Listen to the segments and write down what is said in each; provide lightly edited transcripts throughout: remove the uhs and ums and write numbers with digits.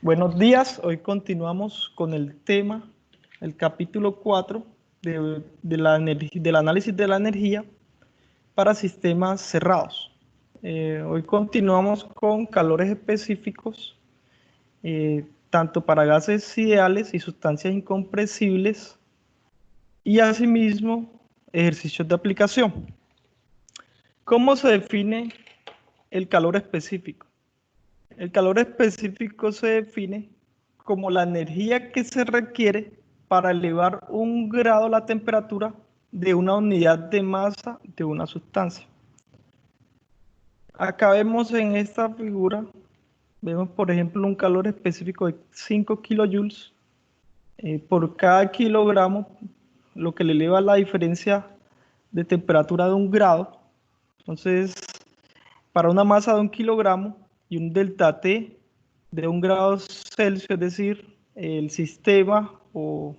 Buenos días, hoy continuamos con el tema, el capítulo 4 del análisis de la energía para sistemas cerrados. Hoy continuamos con calores específicos, tanto para gases ideales y sustancias incompresibles, y asimismo ejercicios de aplicación. ¿Cómo se define el calor específico? El calor específico se define como la energía que se requiere para elevar 1 grado la temperatura de una unidad de masa de una sustancia. Acá vemos en esta figura, vemos por ejemplo un calor específico de 5 kilojoules por cada kilogramo, lo que le eleva la diferencia de temperatura de 1 grado. Entonces, para una masa de 1 kilogramo y un delta T de 1 grado Celsius, es decir, el sistema o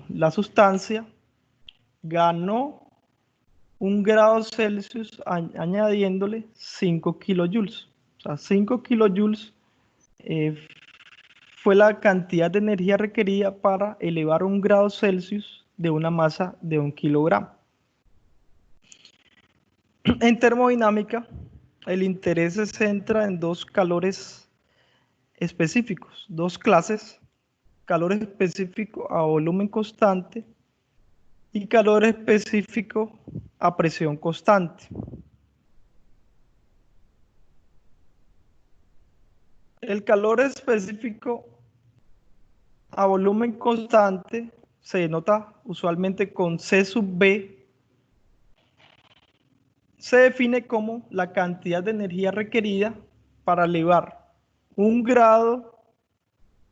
la sustancia ganó 1 grado Celsius añadiéndole 5 kilojoules. O sea, 5 kilojoules fue la cantidad de energía requerida para elevar 1 grado Celsius de una masa de 1 kilogramo. En termodinámica, el interés se centra en dos calores específicos, dos clases: calor específico a volumen constante y calor específico a presión constante. El calor específico a volumen constante se denota usualmente con C sub B. Se define como la cantidad de energía requerida para elevar 1 grado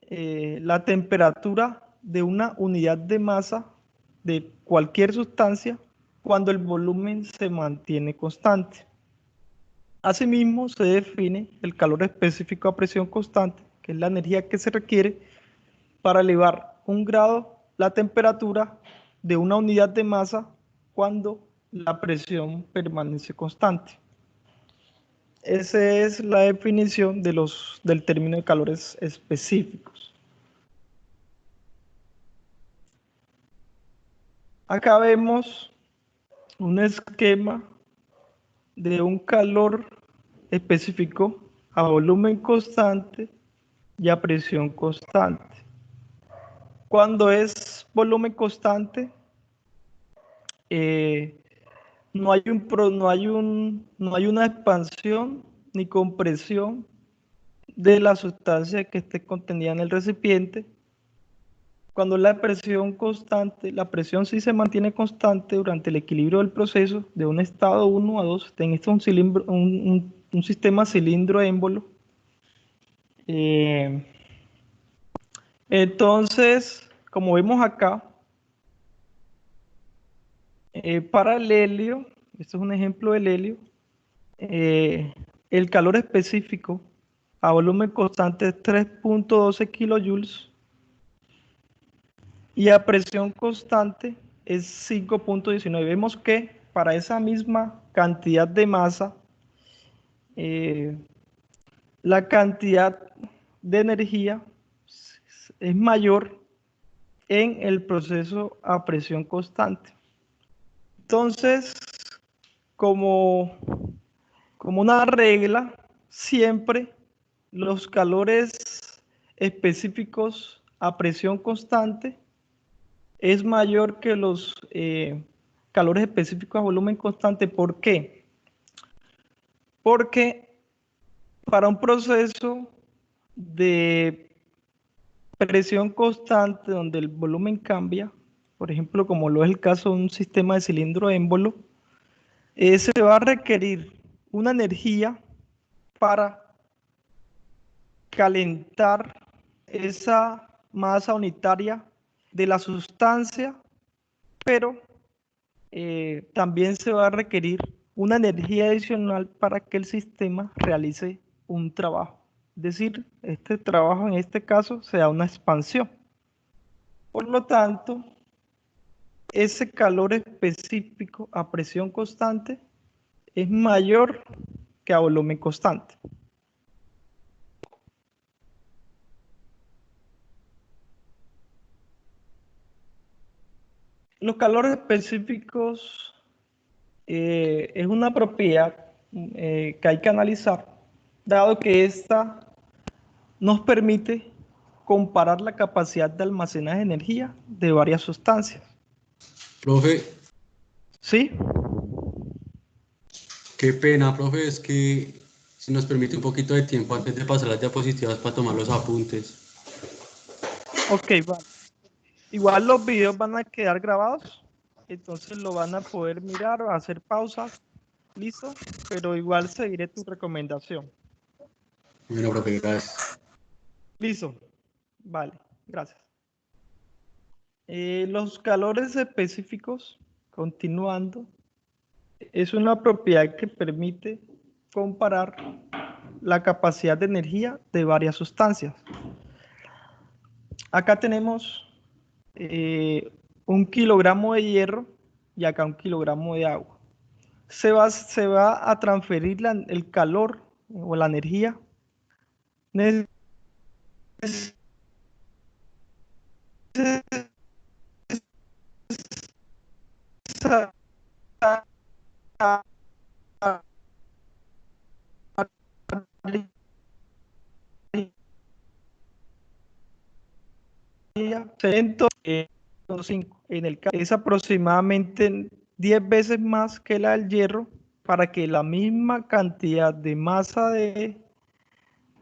la temperatura de una unidad de masa de cualquier sustancia cuando el volumen se mantiene constante. Asimismo, se define el calor específico a presión constante, que es la energía que se requiere para elevar 1 grado la temperatura de una unidad de masa cuando la presión permanece constante. Esa es la definición del término de calores específicos. Acá vemos un esquema de un calor específico a volumen constante y a presión constante. Cuando es volumen constante, no hay una expansión ni compresión de la sustancia que esté contenida en el recipiente. Cuando la presión constante, la presión sí se mantiene constante durante el equilibrio del proceso de un estado 1 a 2. En este es un sistema cilindro-émbolo. Entonces, como vemos acá, para el helio, esto es un ejemplo del helio, el calor específico a volumen constante es 3.12 kilojoules y a presión constante es 5.19. Vemos que para esa misma cantidad de masa, la cantidad de energía es mayor en el proceso a presión constante. Entonces, como una regla, siempre los calores específicos a presión constante es mayor que los calores específicos a volumen constante. ¿Por qué? Porque para un proceso de presión constante donde el volumen cambia, por ejemplo, como lo es el caso de un sistema de cilindro émbolo, se va a requerir una energía para calentar esa masa unitaria de la sustancia, pero también se va a requerir una energía adicional para que el sistema realice un trabajo. Es decir, este trabajo en este caso sea una expansión. Por lo tanto, ese calor específico a presión constante es mayor que a volumen constante. Los calores específicos es una propiedad que hay que analizar, dado que esta nos permite comparar la capacidad de almacenaje de energía de varias sustancias. Profe, ¿Sí? qué pena, profe, es que si nos permite un poquito de tiempo antes de pasar las diapositivas para tomar los apuntes. Ok, vale. Igual los videos van a quedar grabados, entonces lo van a poder mirar o hacer pausas, listo, pero igual seguiré tu recomendación. Bueno, profe, gracias. Listo, vale, gracias. Los calores específicos, continuando, es una propiedad que permite comparar la capacidad de energía de varias sustancias. Acá tenemos 1 kilogramo de hierro y acá 1 kilogramo de agua. Se va a transferir el calor o la energía en el caso es aproximadamente 10 veces más que la del hierro para que la misma cantidad de masa de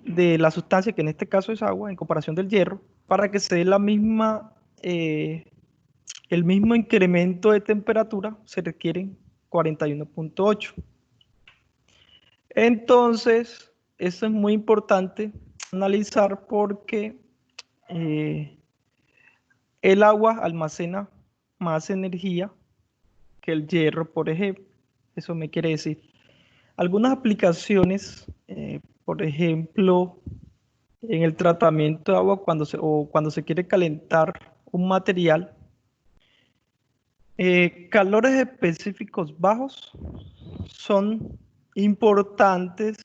la sustancia, que en este caso es agua, en comparación del hierro, para que se dé la misma, el mismo incremento de temperatura, se requieren 41.8. Entonces, eso es muy importante analizar porque el agua almacena más energía que el hierro, por ejemplo. Eso me quiere decir. Algunas aplicaciones, por ejemplo, en el tratamiento de agua cuando se quiere calentar un material, calores específicos bajos son importantes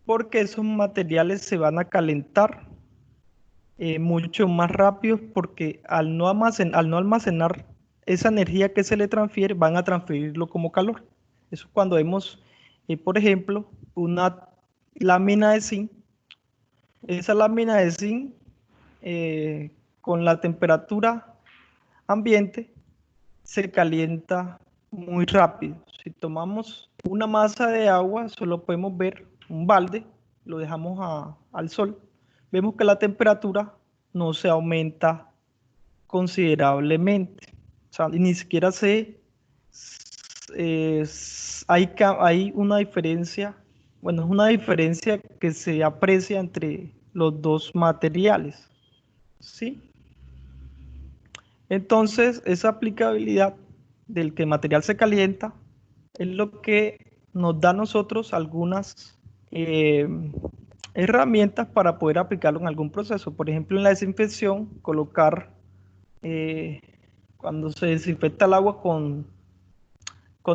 porque esos materiales se van a calentar mucho más rápido porque al no almacenar esa energía que se le transfiere, van a transferirlo como calor. Eso cuando vemos, por ejemplo, una lámina de zinc. Esa lámina de zinc, con la temperatura ambiente, se calienta muy rápido. Si tomamos una masa de agua, solo podemos ver un balde, lo dejamos al sol, vemos que la temperatura no se aumenta considerablemente. O sea, ni siquiera hay una diferencia, bueno, es una diferencia que se aprecia entre los dos materiales, ¿sí? Entonces, esa aplicabilidad del que el material se calienta es lo que nos da a nosotros algunas herramientas para poder aplicarlo en algún proceso. Por ejemplo, en la desinfección, colocar, cuando se desinfecta el agua con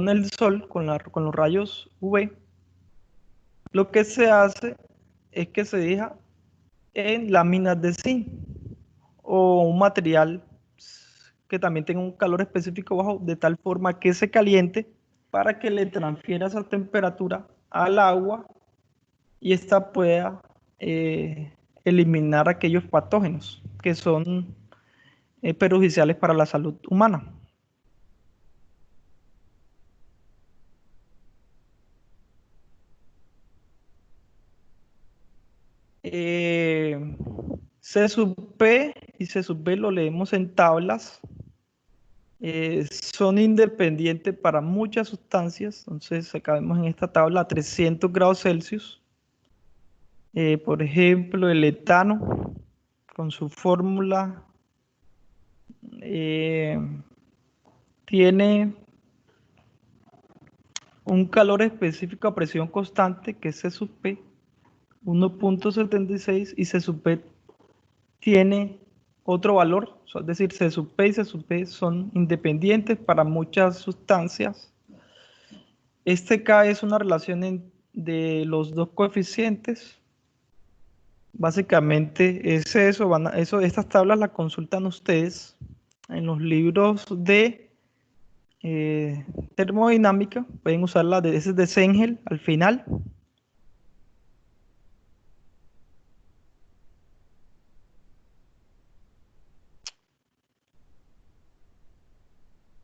el sol, con los rayos UV, lo que se hace es que se deja en láminas de zinc o un material que también tenga un calor específico bajo, de tal forma que se caliente para que le transfiera esa temperatura al agua y ésta pueda eliminar aquellos patógenos que son perjudiciales para la salud humana. C sub P y C sub B lo leemos en tablas. Son independientes para muchas sustancias. Entonces, acá vemos en esta tabla a 300 grados Celsius. Por ejemplo, el etano, con su fórmula, tiene un calor específico a presión constante, que es C sub P, 1.76, y C sub P tiene otro valor, es decir, C sub P y C sub P son independientes para muchas sustancias. Este K es una relación de los dos coeficientes. Básicamente es eso, estas tablas las consultan ustedes en los libros de termodinámica, pueden usar la de ese de Sengel al final.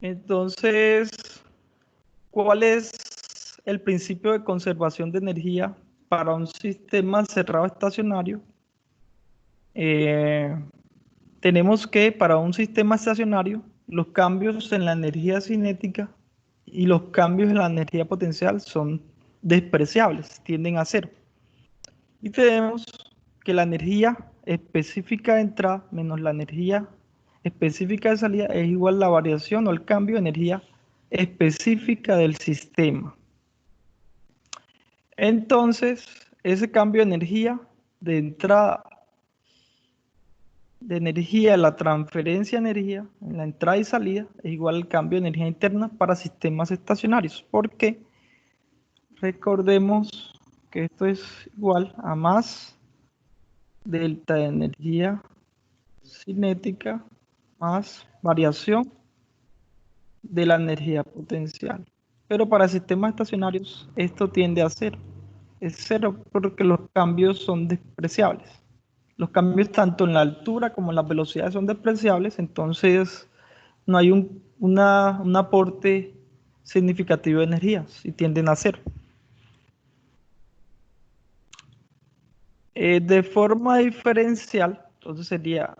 Entonces, ¿cuál es el principio de conservación de energía para un sistema cerrado estacionario? Tenemos que para un sistema estacionario, los cambios en la energía cinética y los cambios en la energía potencial son despreciables, tienden a cero. Y tenemos que la energía específica de entrada menos la energía específica de salida es igual a la variación o el cambio de energía específica del sistema. Entonces, ese cambio de energía de entrada de energía, la transferencia de energía en la entrada y salida es igual al cambio de energía interna para sistemas estacionarios. Porque recordemos que esto es igual a más delta de energía cinética más variación de la energía potencial. Pero para sistemas estacionarios esto tiende a cero. Es cero porque los cambios son despreciables. Los cambios tanto en la altura como en las velocidades son despreciables, entonces no hay un aporte significativo de energías y tienden a cero. De forma diferencial, entonces sería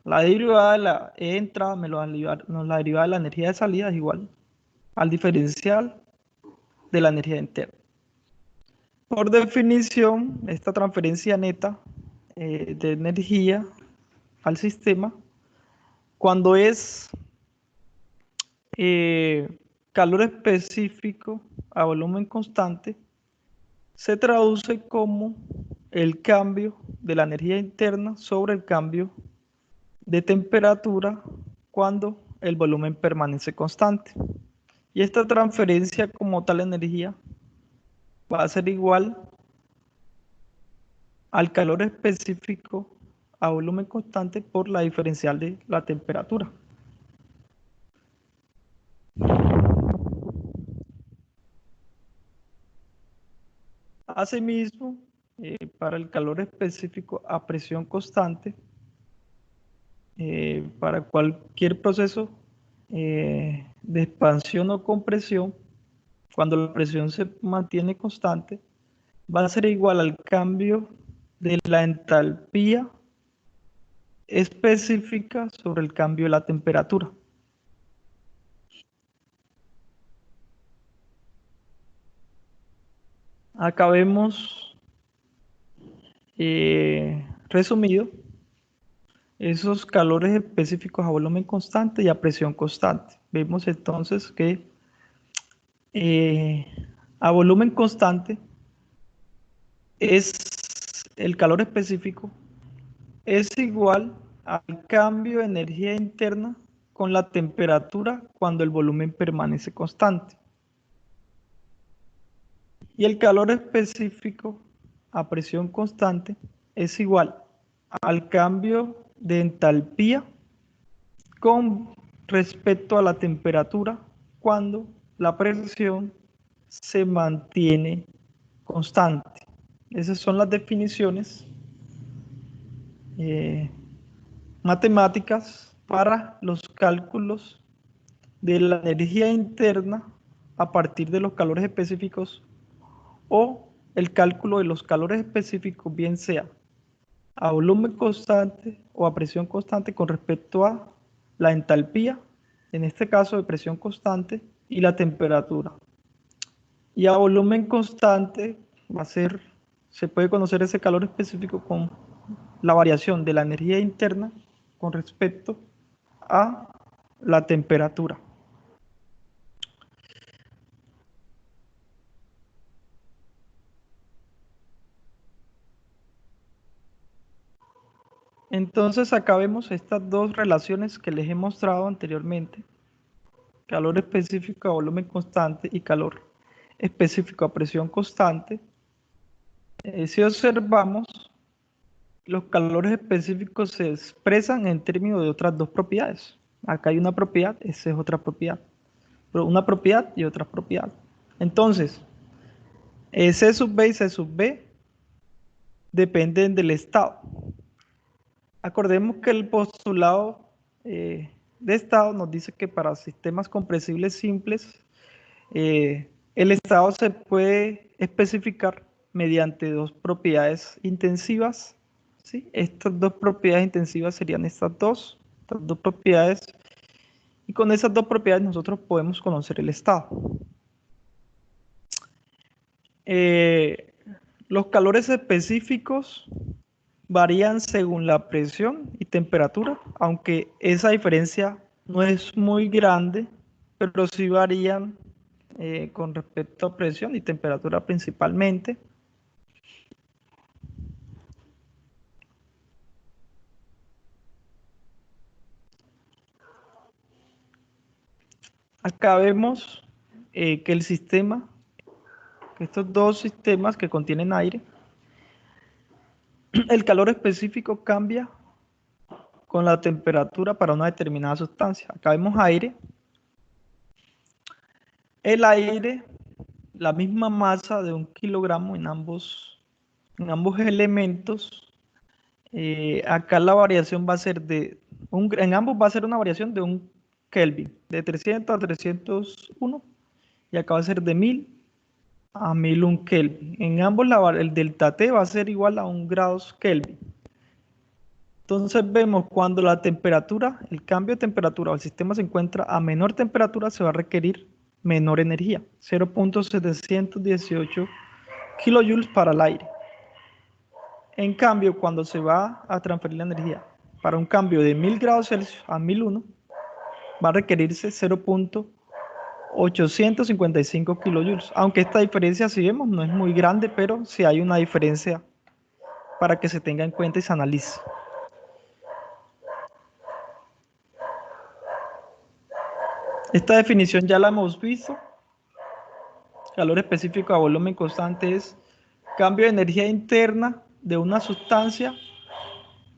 la derivada de la entrada menos la derivada de la energía de salida es igual al diferencial de la energía interna. Por definición, esta transferencia neta de energía al sistema, cuando es calor específico a volumen constante, se traduce como el cambio de la energía interna sobre el cambio de temperatura cuando el volumen permanece constante. Y esta transferencia como tal energía va a ser igual al calor específico a volumen constante por la diferencial de la temperatura. Asimismo, para el calor específico a presión constante, para cualquier proceso de expansión o compresión, cuando la presión se mantiene constante, va a ser igual al cambio de la entalpía específica sobre el cambio de la temperatura. Acá vemos resumido esos calores específicos a volumen constante y a presión constante. Vemos entonces que a volumen constante es el calor específico es igual al cambio de energía interna con la temperatura cuando el volumen permanece constante. Y el calor específico a presión constante es igual al cambio de entalpía con respecto a la temperatura cuando la presión se mantiene constante. Esas son las definiciones matemáticas para los cálculos de la energía interna a partir de los calores específicos o el cálculo de los calores específicos, bien sea a volumen constante o a presión constante con respecto a la entalpía, en este caso de presión constante, y la temperatura. Y a volumen constante va a ser, se puede conocer ese calor específico con la variación de la energía interna con respecto a la temperatura. Entonces acá vemos estas dos relaciones que les he mostrado anteriormente. Calor específico a volumen constante y calor específico a presión constante. Si observamos, los calores específicos se expresan en términos de otras dos propiedades. Acá hay una propiedad, esa es otra propiedad. Pero una propiedad y otra propiedad. Entonces, C sub B y C sub B dependen del estado. Acordemos que el postulado de estado nos dice que para sistemas compresibles simples, el estado se puede especificar mediante dos propiedades intensivas. ¿Sí? Estas dos propiedades intensivas serían estas dos propiedades. Y con esas dos propiedades nosotros podemos conocer el estado. Los calores específicos varían según la presión y temperatura, aunque esa diferencia no es muy grande, pero sí varían con respecto a presión y temperatura principalmente. Acá vemos que el sistema, que estos dos sistemas que contienen aire, el calor específico cambia con la temperatura para una determinada sustancia. Acá vemos aire. El aire, la misma masa de 1 kilogramo en ambos elementos. Acá la variación va a ser en ambos va a ser una variación de 1 Kelvin, de 300 a 301, y acá va a ser de 1000 a 1001 Kelvin. En ambos el delta T va a ser igual a 1 grados Kelvin. Entonces vemos cuando la temperatura, el cambio de temperatura del sistema se encuentra a menor temperatura, se va a requerir menor energía, 0.718 kilojoules para el aire. En cambio, cuando se va a transferir la energía para un cambio de 1000 grados Celsius a 1001, va a requerirse 0.855 kilojoules. Aunque esta diferencia, si vemos, no es muy grande, pero sí hay una diferencia para que se tenga en cuenta y se analice. Esta definición ya la hemos visto. Calor específico a volumen constante es cambio de energía interna de una sustancia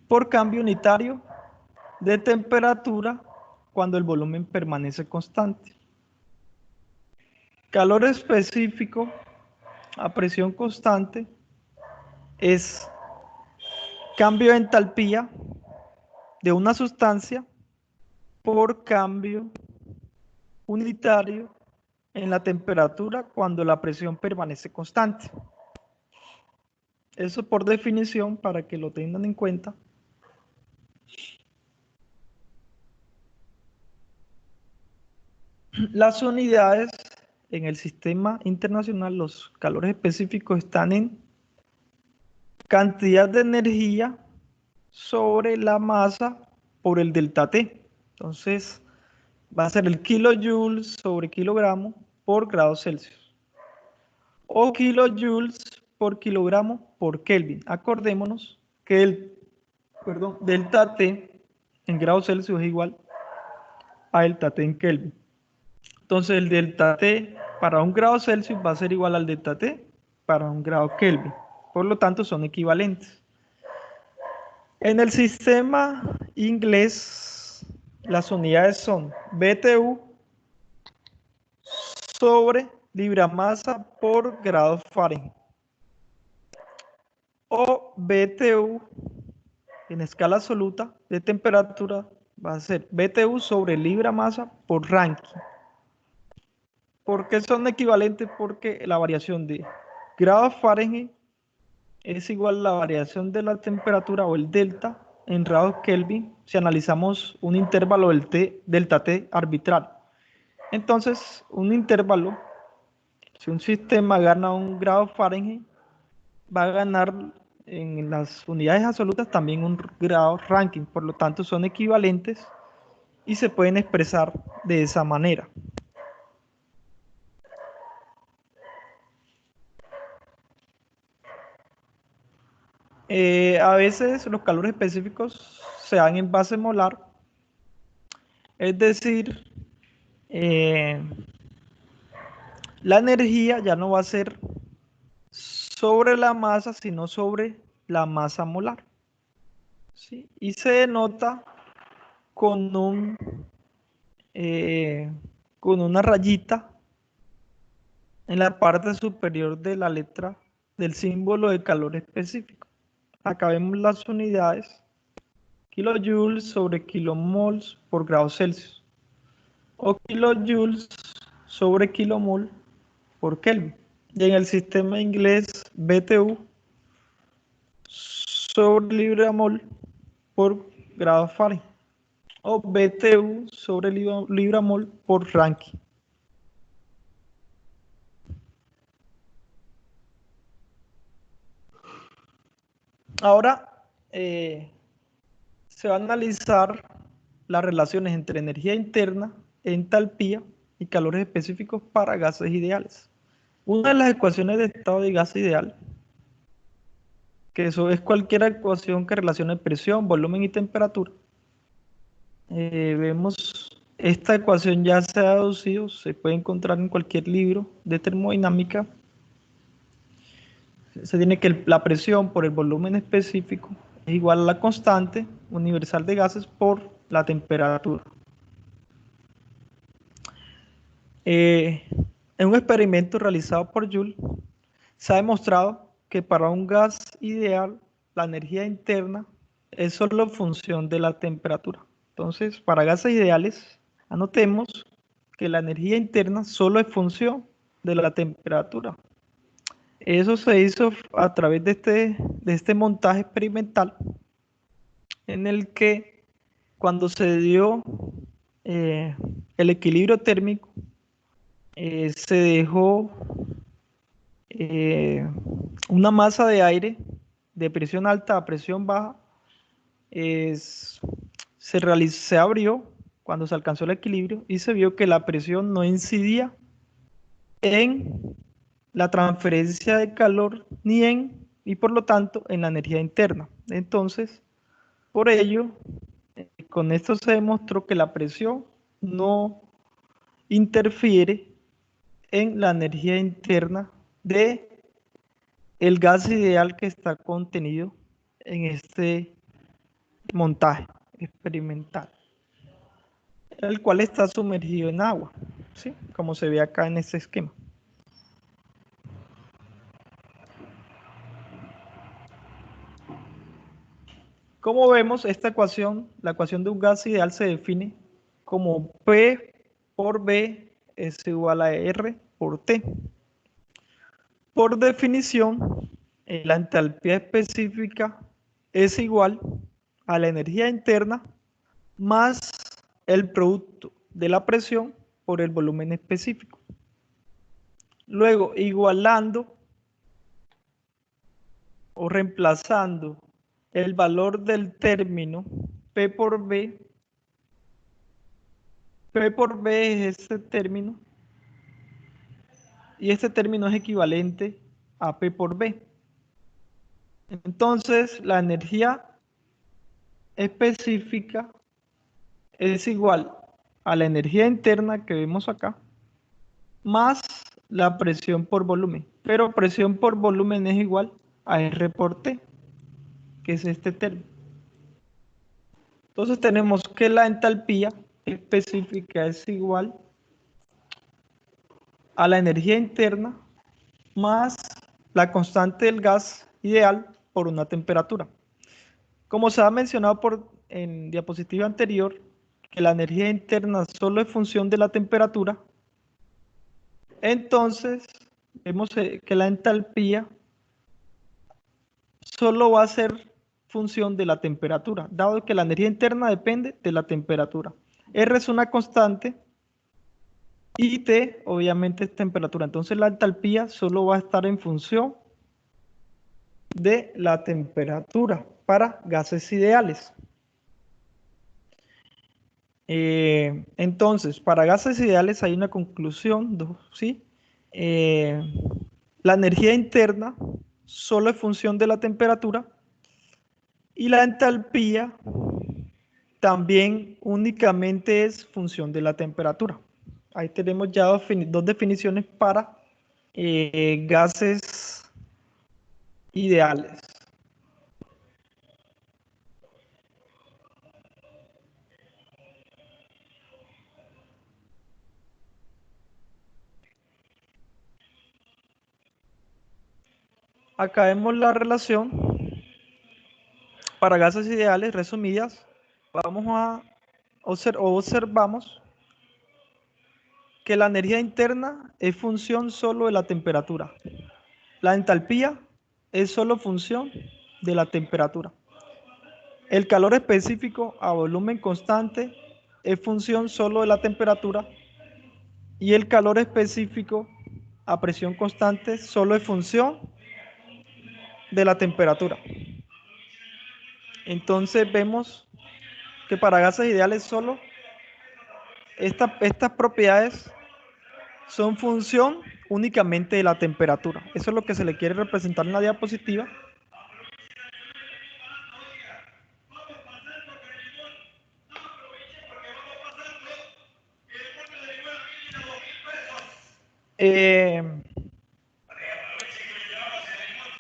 por cambio unitario de temperatura cuando el volumen permanece constante. Calor específico a presión constante es cambio de entalpía de una sustancia por cambio unitario en la temperatura cuando la presión permanece constante. Eso por definición, para que lo tengan en cuenta. Las unidades en el sistema internacional, los calores específicos están en cantidad de energía sobre la masa por el delta T. Entonces, va a ser el kilojoules sobre kilogramo por grado Celsius. O kilojoules por kilogramo por Kelvin. Acordémonos que el delta T en grados Celsius es igual a delta T en Kelvin. Entonces, el delta T para 1 grado Celsius va a ser igual al delta T para 1 grado Kelvin. Por lo tanto, son equivalentes. En el sistema inglés, las unidades son BTU sobre libra-masa por grado Fahrenheit. O BTU en escala absoluta de temperatura va a ser BTU sobre libra-masa por Rankine. ¿Por qué son equivalentes? Porque la variación de grado Fahrenheit es igual a la variación de la temperatura o el delta en grados Kelvin si analizamos un intervalo del delta T arbitral. Entonces, un intervalo, si un sistema gana 1 grado Fahrenheit, va a ganar en las unidades absolutas también 1 grado Rankine. Por lo tanto, son equivalentes y se pueden expresar de esa manera. A veces los calores específicos se dan en base molar, es decir, la energía ya no va a ser sobre la masa, sino sobre la masa molar. ¿sí? Y se denota con con una rayita en la parte superior de la letra del símbolo de calor específico. Acá vemos las unidades: kilojoules sobre kilomols por grado Celsius, o kilojoules sobre kilomol por Kelvin. Y en el sistema inglés, BTU sobre libra-mol por grado Fahrenheit, o BTU sobre libra-mol por Rankine. Ahora se va a analizar las relaciones entre energía interna, entalpía y calores específicos para gases ideales. Una de las ecuaciones de estado de gas ideal, que eso es cualquier ecuación que relacione presión, volumen y temperatura. Vemos esta ecuación ya se ha deducido, se puede encontrar en cualquier libro de termodinámica. Se tiene que la presión por el volumen específico es igual a la constante universal de gases por la temperatura. En un experimento realizado por Joule, se ha demostrado que para un gas ideal, la energía interna es solo función de la temperatura. Entonces, para gases ideales, anotemos que la energía interna solo es función de la temperatura. Eso se hizo a través de este montaje experimental, en el que cuando se dio el equilibrio térmico, se dejó una masa de aire de presión alta a presión baja, se abrió cuando se alcanzó el equilibrio y se vio que la presión no incidía en la transferencia de calor y por lo tanto en la energía interna. Entonces, por ello, con esto se demostró que la presión no interfiere en la energía interna de el gas ideal que está contenido en este montaje experimental, el cual está sumergido en agua, ¿sí? Como se ve acá en este esquema. Como vemos, esta ecuación, la ecuación de un gas ideal, se define como P por B es igual a R por T. Por definición, la entalpía específica es igual a la energía interna más el producto de la presión por el volumen específico. Luego, igualando o reemplazando el valor del término P por B es este término, y este término es equivalente a P por B. Entonces, la energía específica es igual a la energía interna que vemos acá, más la presión por volumen. Pero presión por volumen es igual a R por T, que es este término. Entonces tenemos que la entalpía específica es igual a la energía interna más la constante del gas ideal por una temperatura. Como se ha mencionado en diapositiva anterior, que la energía interna solo es función de la temperatura, entonces vemos que la entalpía solo va a ser función de la temperatura, dado que la energía interna depende de la temperatura. R es una constante y T obviamente es temperatura. Entonces la entalpía solo va a estar en función de la temperatura para gases ideales. Entonces, para gases ideales hay una conclusión, ¿sí? La energía interna solo es función de la temperatura y la entalpía también únicamente es función de la temperatura. Ahí tenemos ya dos definiciones para gases ideales. acá vemos la relación para gases ideales resumidas. Vamos a observamos que la energía interna es función solo de la temperatura. La entalpía es solo función de la temperatura. El calor específico a volumen constante es función solo de la temperatura y el calor específico a presión constante solo es función de la temperatura. Entonces vemos que para gases ideales solo estas propiedades son función únicamente de la temperatura. Eso es lo que se le quiere representar en la diapositiva.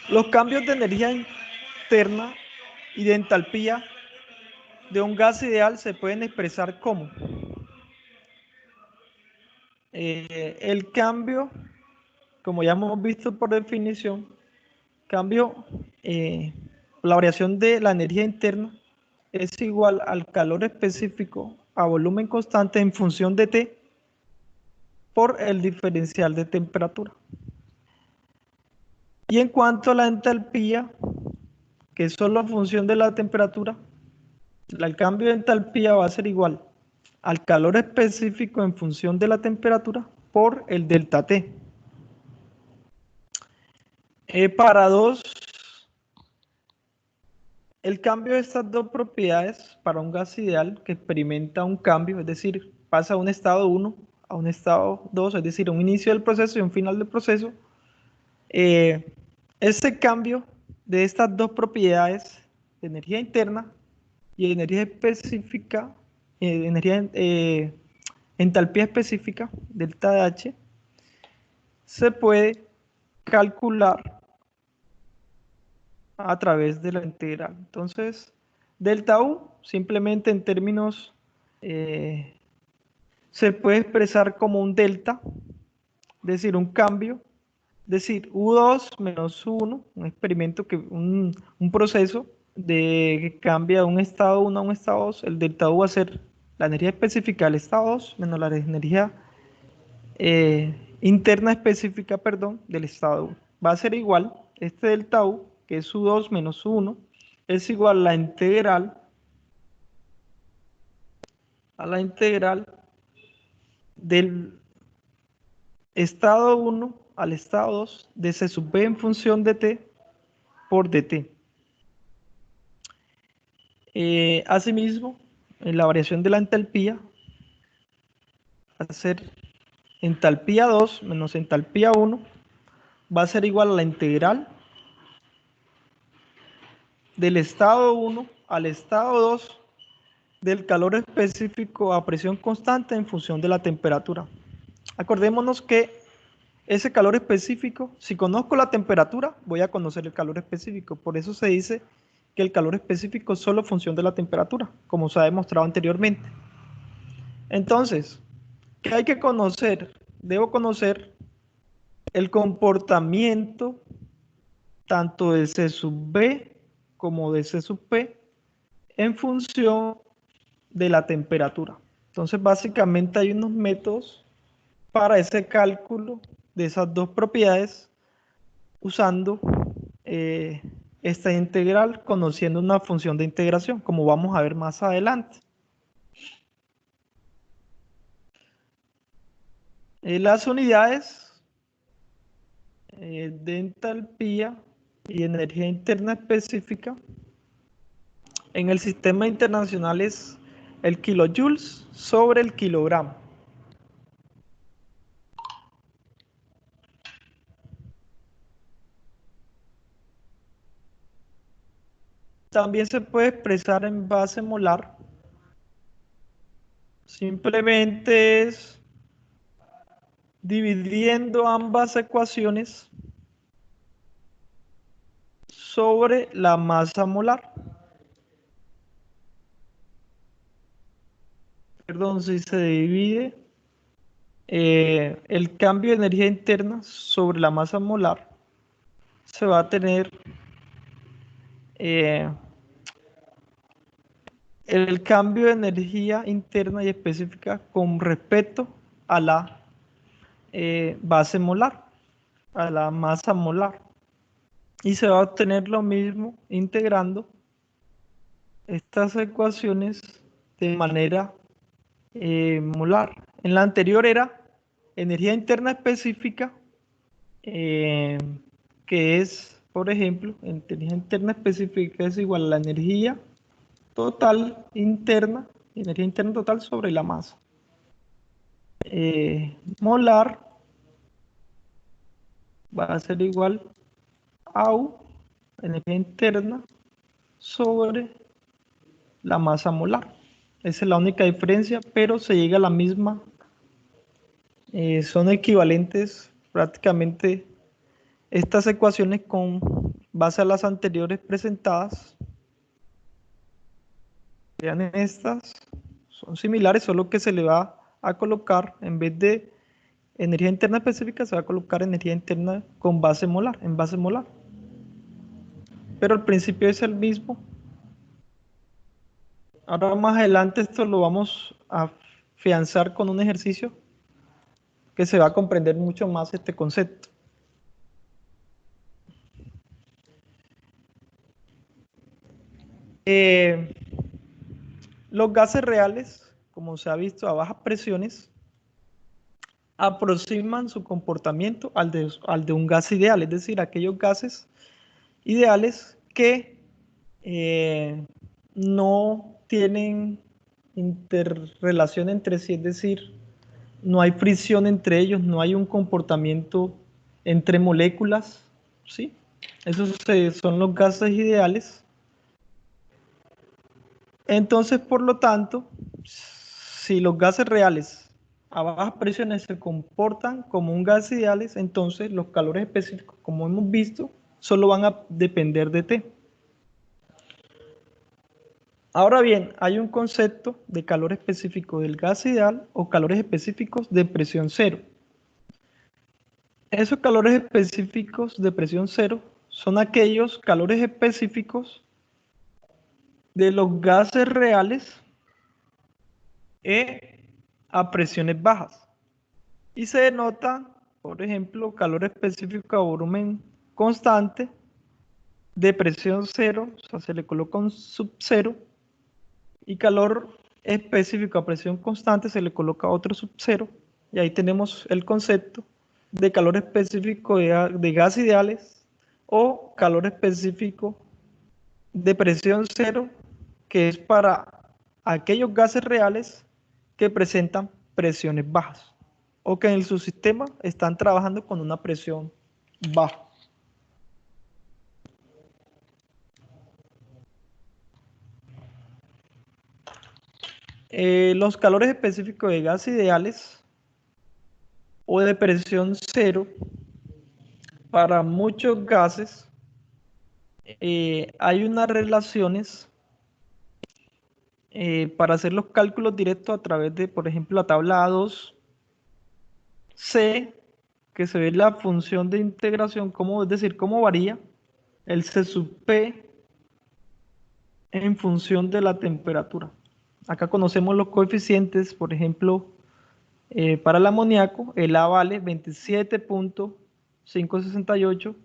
Los cambios de energía interna y de entalpía de un gas ideal se pueden expresar como el cambio, como ya hemos visto por definición, la variación de la energía interna es igual al calor específico a volumen constante en función de T por el diferencial de temperatura. Y en cuanto a la entalpía, que es solo función de la temperatura, el cambio de entalpía va a ser igual al calor específico en función de la temperatura por el delta T. El cambio de estas dos propiedades para un gas ideal que experimenta un cambio, es decir, pasa de un estado 1 a un estado 2, es decir, un inicio del proceso y un final del proceso, ese cambio de estas dos propiedades de energía interna y energía específica, entalpía específica, delta H, se puede calcular a través de la integral. Entonces, delta U simplemente en términos se puede expresar como un delta, es decir, un cambio, es decir, U2 menos U1, un experimento, un proceso que cambia de un estado 1 a un estado 2, el delta U va a ser la energía específica del estado 2 menos la energía interna específica, perdón, del estado 1. Va a ser igual, este delta U, que es U2 menos U1, es igual a la integral del estado 1 al estado 2 de C sub B en función de T por dt. Asimismo, en la variación de la entalpía va a ser entalpía 2 menos entalpía 1 va a ser igual a la integral del estado 1 al estado 2 del calor específico a presión constante en función de la temperatura. Acordémonos que ese calor específico, si conozco la temperatura, voy a conocer el calor específico. Por eso se dice que el calor específico es solo función de la temperatura, como se ha demostrado anteriormente. Entonces, ¿qué hay que conocer? Debo conocer el comportamiento tanto de C sub B como de C sub P en función de la temperatura. Entonces, básicamente hay unos métodos para ese cálculo de esas dos propiedades usando esta integral, conociendo una función de integración, como vamos a ver más adelante. Las unidades de entalpía y energía interna específica en el sistema internacional es el kilojoules sobre el kilogramo. También se puede expresar en base molar. Simplemente es dividiendo ambas ecuaciones sobre la masa molar. Perdón, si se divide el cambio de energía interna sobre la masa molar, se va a tener el cambio de energía interna y específica con respecto a la base molar, a la masa molar. Y se va a obtener lo mismo integrando estas ecuaciones de manera molar. En la anterior era energía interna específica, que es, por ejemplo, energía interna específica es igual a la energía total interna, energía interna total sobre la masa. Molar va a ser igual a U, energía interna sobre la masa molar. Esa es la única diferencia, pero se llega a la misma. Son equivalentes prácticamente estas ecuaciones con base a las anteriores presentadas. Vean estas, son similares, solo que se le va a colocar, en vez de energía interna específica, se va a colocar energía interna con base molar, en base molar. Pero el principio es el mismo. Ahora más adelante esto lo vamos a afianzar con un ejercicio que se va a comprender mucho más este concepto. Los gases reales, como se ha visto a bajas presiones, aproximan su comportamiento al de un gas ideal, es decir, aquellos gases ideales que no tienen interrelación entre sí, es decir, no hay fricción entre ellos, no hay un comportamiento entre moléculas, ¿sí? Esos son los gases ideales. Entonces, por lo tanto, si los gases reales a bajas presiones se comportan como un gas ideales, entonces los calores específicos, como hemos visto, solo van a depender de T. Ahora bien, hay un concepto de calor específico del gas ideal o calores específicos de presión cero. Esos calores específicos de presión cero son aquellos calores específicos de los gases reales a presiones bajas. Y se denota, por ejemplo, calor específico a volumen constante de presión cero, o sea, se le coloca un sub-cero, y calor específico a presión constante se le coloca otro sub-cero, y ahí tenemos el concepto de calor específico de gas ideales o calor específico de presión cero, que es para aquellos gases reales que presentan presiones bajas o que en el subsistema están trabajando con una presión baja. Los calores específicos de gas ideales o de presión cero para muchos gases hay unas relaciones para hacer los cálculos directos a través de, por ejemplo, la tabla A2, C, que se ve la función de integración, es decir, cómo varía el C sub P en función de la temperatura. Acá conocemos los coeficientes, por ejemplo, para el amoníaco, el A vale 27.568,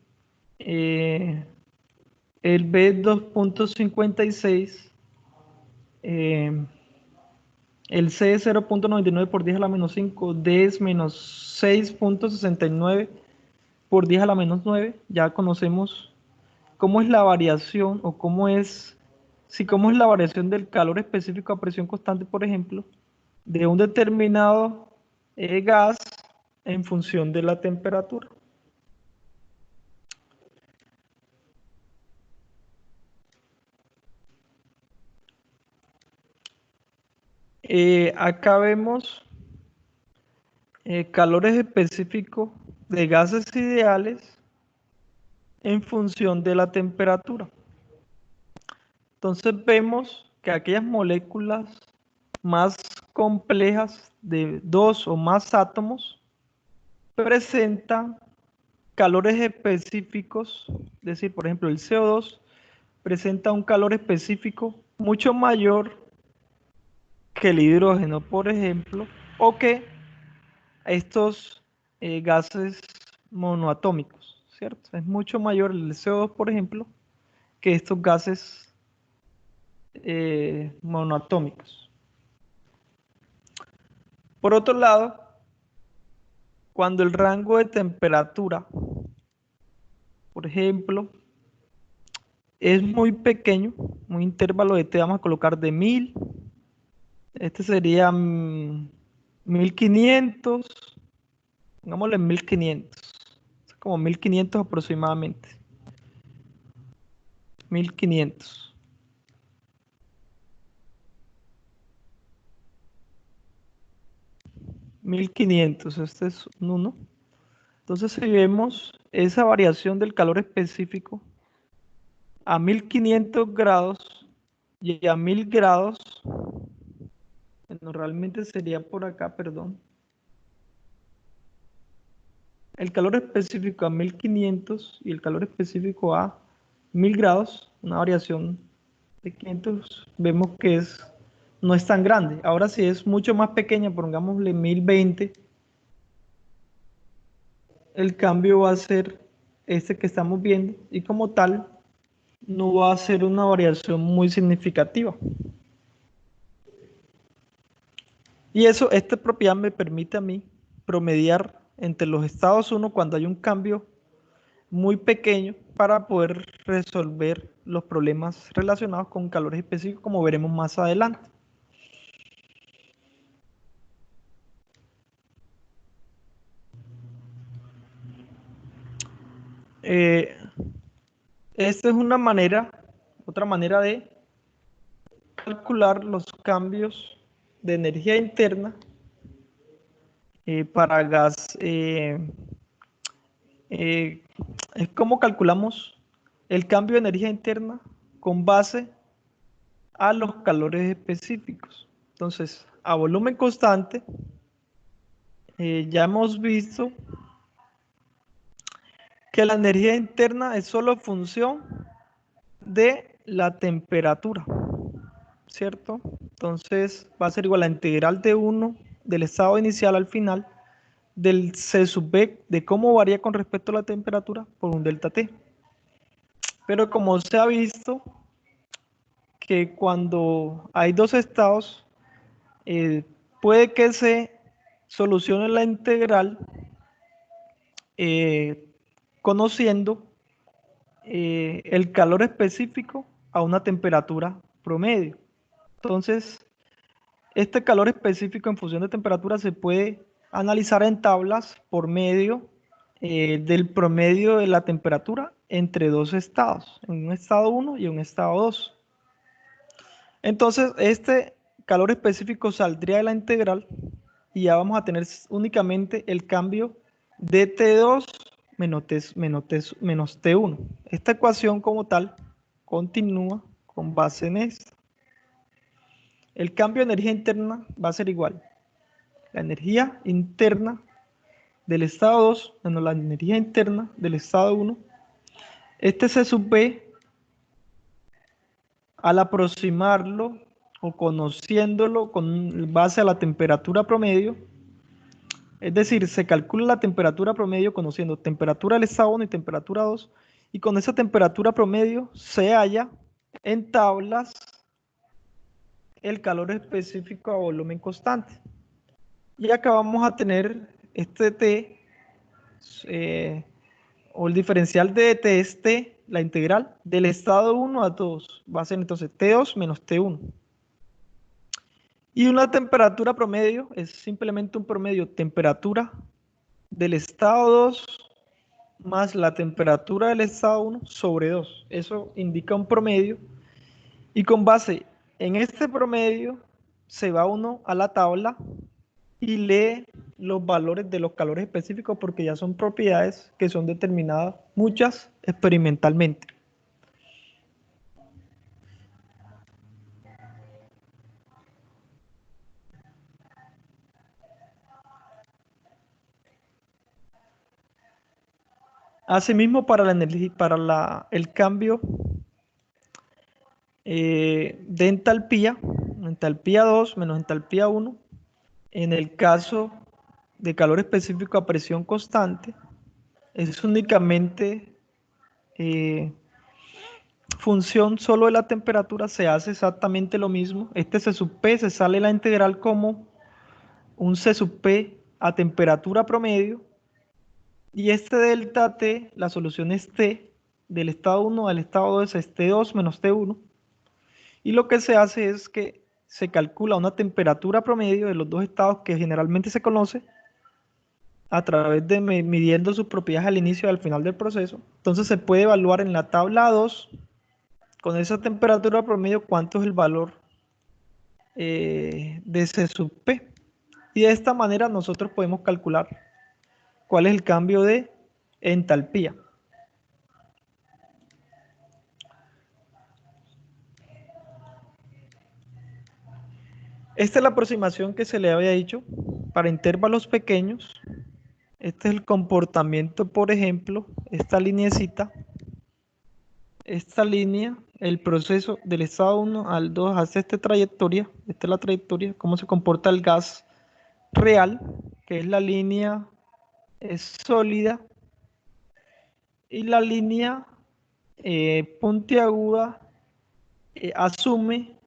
el B 2.56, el C es 0.99 por 10 a la menos 5, D es menos 6.69 por 10 a la menos 9. Ya conocemos cómo es la variación o cómo es la variación del calor específico a presión constante, por ejemplo, de un determinado gas en función de la temperatura. Acá vemos calores específicos de gases ideales en función de la temperatura. Entonces vemos que aquellas moléculas más complejas de 2 o más átomos presentan calores específicos, es decir, por ejemplo, el CO2 presenta un calor específico mucho mayor que el hidrógeno, por ejemplo, o que estos gases monoatómicos, ¿cierto? Es mucho mayor el CO2, por ejemplo, que estos gases monoatómicos. Por otro lado, cuando el rango de temperatura, por ejemplo, es muy pequeño, un intervalo de T vamos a colocar de 1000, este sería 1500, pongámosle 1500, es como 1500 aproximadamente, 1500. 1500, este es un 1. Entonces, si vemos esa variación del calor específico a 1500 grados y a 1000 grados, bueno, realmente sería por acá, perdón. El calor específico a 1500 y el calor específico a 1000 grados, una variación de 500, vemos que no es tan grande. Ahora sí es mucho más pequeña, pongámosle 1020, el cambio va a ser este que estamos viendo y como tal no va a ser una variación muy significativa. Y eso, esta propiedad me permite a mí promediar entre los estados 1 cuando hay un cambio muy pequeño para poder resolver los problemas relacionados con calores específicos, como veremos más adelante. Esta es una manera, otra manera de calcular los cambios de energía interna para gas. Es como calculamos el cambio de energía interna con base a los calores específicos. Entonces, a volumen constante, ya hemos visto que la energía interna es solo función de la temperatura, ¿cierto? Entonces va a ser igual a la integral de 1 del estado inicial al final del C sub B de cómo varía con respecto a la temperatura por un delta T. Pero como se ha visto que cuando hay dos estados, eh, puede que se solucione la integral eh, conociendo el calor específico a una temperatura promedio. Entonces, este calor específico en función de temperatura se puede analizar en tablas por medio del promedio de la temperatura entre dos estados, en un estado 1 y un estado 2. Entonces, este calor específico saldría de la integral y ya vamos a tener únicamente el cambio de T2 menos T1. Esta ecuación como tal continúa con base en esto. El cambio de energía interna va a ser igual. La energía interna del estado 2 menos la energía interna del estado 1. Este C sub B, al aproximarlo o conociéndolo con base a la temperatura promedio, es decir, se calcula la temperatura promedio conociendo temperatura del estado 1 y temperatura 2, y con esa temperatura promedio se halla en tablas el calor específico a volumen constante. Y acá vamos a tener este T, o el diferencial de T es T, la integral, del estado 1 a 2. Va a ser entonces T2 menos T1. Y una temperatura promedio es simplemente un promedio temperatura del estado 2 más la temperatura del estado 1 sobre 2. Eso indica un promedio. Y con base en este promedio se va uno a la tabla y lee los valores de los calores específicos porque ya son propiedades que son determinadas, muchas experimentalmente. Asimismo, para la energía, el cambio de entalpía 2 menos entalpía 1, en el caso de calor específico a presión constante, es únicamente función solo de la temperatura, se hace exactamente lo mismo. Este C sub P se sale la integral como un C sub P a temperatura promedio, y este delta T, la solución es T, del estado 1 al estado 2 es T2 menos T1, y lo que se hace es que se calcula una temperatura promedio de los dos estados que generalmente se conoce a través de midiendo sus propiedades al inicio y al final del proceso. Entonces se puede evaluar en la tabla 2 con esa temperatura promedio cuánto es el valor de C sub P. Y de esta manera nosotros podemos calcular cuál es el cambio de entalpía. Esta es la aproximación que se le había dicho para intervalos pequeños. Este es el comportamiento, por ejemplo, esta lineecita, esta línea, el proceso del estado 1 al 2 hace esta trayectoria, esta es la trayectoria, cómo se comporta el gas real, que es la línea sólida, y la línea puntiaguda asume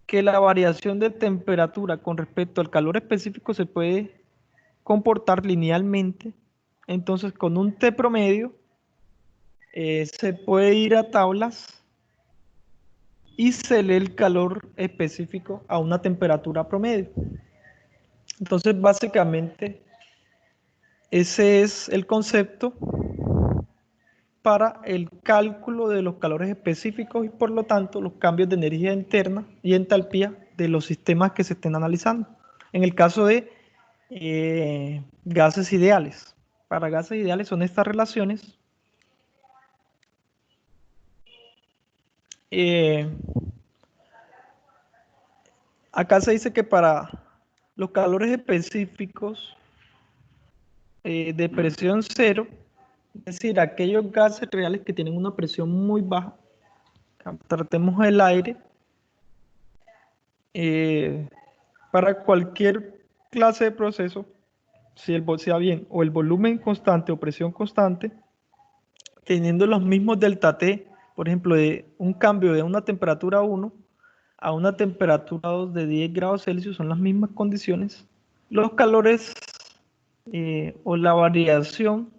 que la variación de temperatura con respecto al calor específico se puede comportar linealmente. Entonces, con un T promedio se puede ir a tablas y se lee el calor específico a una temperatura promedio. Entonces, básicamente, ese es el concepto para el cálculo de los calores específicos y por lo tanto los cambios de energía interna y entalpía de los sistemas que se estén analizando. En el caso de gases ideales. Para gases ideales son estas relaciones. Acá se dice que para los calores específicos de presión cero, es decir, aquellos gases reales que tienen una presión muy baja, tratemos el aire, para cualquier clase de proceso, si sea bien o el volumen constante o presión constante, teniendo los mismos delta T, por ejemplo, de un cambio de una temperatura 1 a una temperatura 2 de 10 grados Celsius, son las mismas condiciones, los calores o la variación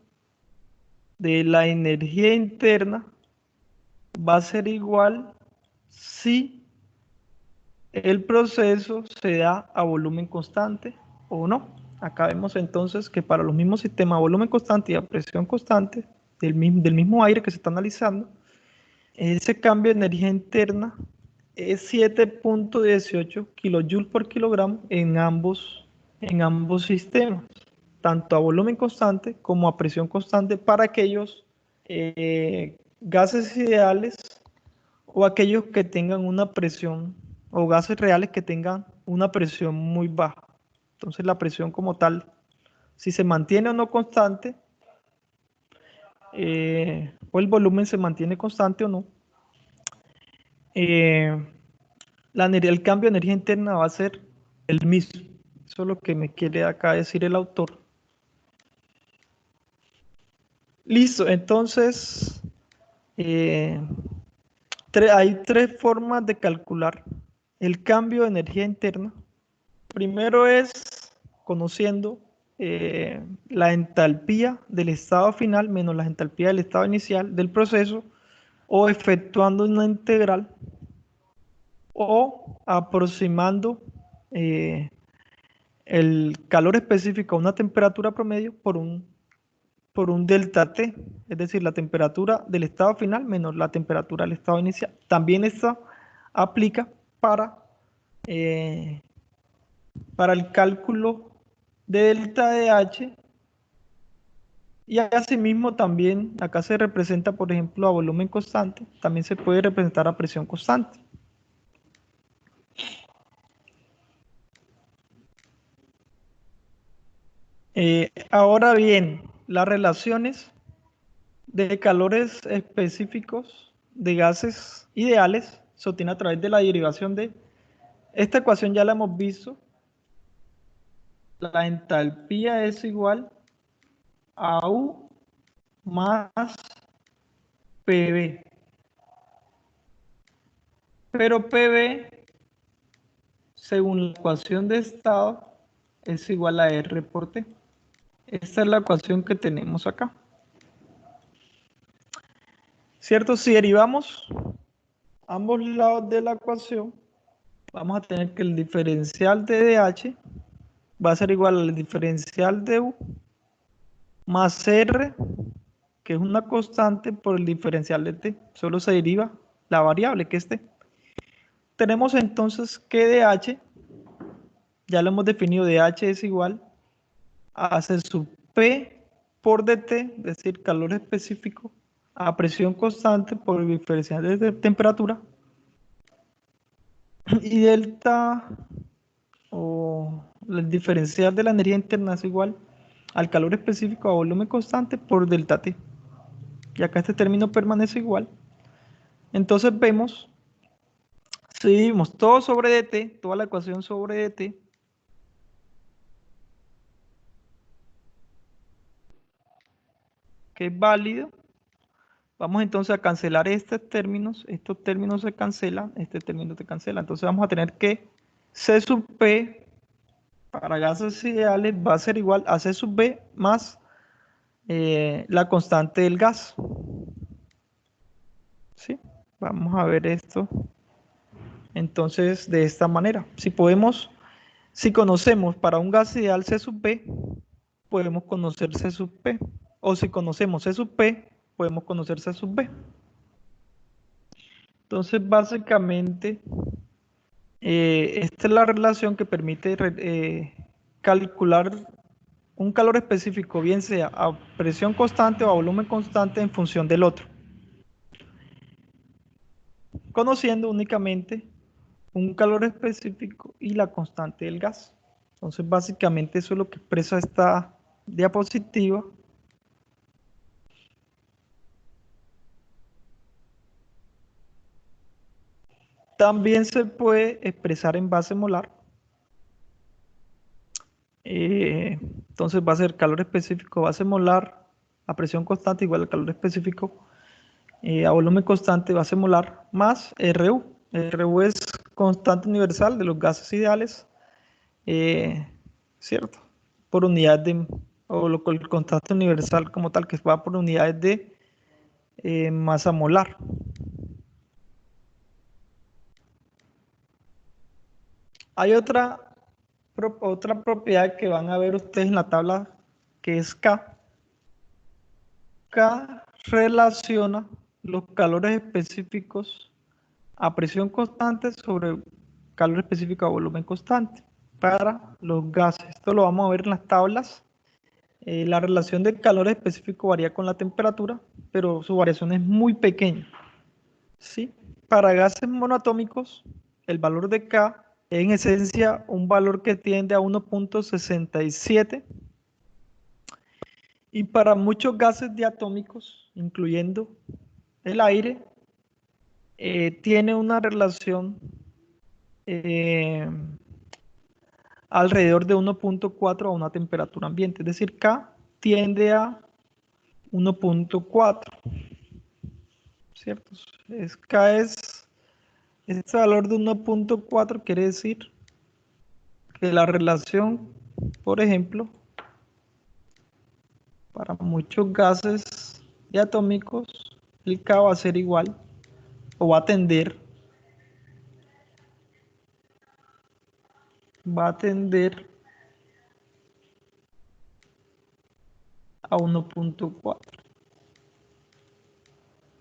de la energía interna va a ser igual si el proceso se da a volumen constante o no. Acá vemos entonces que para los mismos sistemas a volumen constante y a presión constante del mismo aire que se está analizando, ese cambio de energía interna es 7.18 kilojoules por kilogramo en ambos sistemas, tanto a volumen constante como a presión constante para aquellos gases ideales o aquellos que tengan una presión o gases reales que tengan una presión muy baja. Entonces la presión como tal, si se mantiene o no constante, o el volumen se mantiene constante o no, el cambio de energía interna va a ser el mismo. Eso es lo que me quiere acá decir el autor. Listo, entonces hay tres formas de calcular el cambio de energía interna. Primero es conociendo la entalpía del estado final menos la entalpía del estado inicial del proceso, o efectuando una integral, o aproximando el calor específico a una temperatura promedio por un delta T, es decir, la temperatura del estado final menos la temperatura del estado inicial. También esto aplica eh, para el cálculo de delta de H, y asimismo también acá se representa, por ejemplo, a volumen constante, también se puede representar a presión constante. Ahora bien, las relaciones de calores específicos de gases ideales se obtiene a través de la derivación de esta ecuación. Ya la hemos visto. La entalpía es igual a U más PV. Pero PV, según la ecuación de estado, es igual a R por T. Esta es la ecuación que tenemos acá. ¿Cierto? Si derivamos ambos lados de la ecuación, vamos a tener que el diferencial de DH va a ser igual al diferencial de U más R, que es una constante, por el diferencial de T. Solo se deriva la variable que es T. Tenemos entonces que DH, ya lo hemos definido, DH es igual a C sub P por DT, es decir, calor específico, a presión constante por el diferencial de temperatura. Y delta, o el diferencial de la energía interna, es igual al calor específico a volumen constante por delta T. Y acá este término permanece igual. Entonces vemos, si dividimos todo sobre dt, toda la ecuación sobre dt, que es válido, vamos entonces a cancelar estos términos se cancelan, este término se cancela. Entonces vamos a tener que C sub P para gases ideales va a ser igual a C sub B más la constante del gas. ¿Sí? Vamos a ver esto. Entonces, de esta manera, si conocemos para un gas ideal C sub B, podemos conocer C sub P. O si conocemos C sub P, podemos conocer C sub B. Entonces, básicamente, esta es la relación que permite calcular un calor específico, bien sea a presión constante o a volumen constante en función del otro, conociendo únicamente un calor específico y la constante del gas. Entonces, básicamente eso es lo que expresa esta diapositiva. También se puede expresar en base molar. Entonces va a ser calor específico base molar a presión constante igual al calor específico a volumen constante base molar más RU. RU es constante universal de los gases ideales, ¿cierto? Por unidad de, o el constante universal como tal, que va por unidades de masa molar. Hay otra propiedad que van a ver ustedes en la tabla, que es K. K relaciona los calores específicos a presión constante sobre calor específico a volumen constante para los gases. Esto lo vamos a ver en las tablas. La relación de calor específico varía con la temperatura, pero su variación es muy pequeña. ¿Sí? Para gases monoatómicos, el valor de K es en esencia un valor que tiende a 1.67. Y para muchos gases diatómicos, incluyendo el aire, tiene una relación alrededor de 1.4 a una temperatura ambiente. Es decir, K tiende a 1.4. ¿Cierto? K es, este valor de 1.4 quiere decir que la relación, por ejemplo, para muchos gases diatómicos, el K va a ser igual o va a tender a 1.4.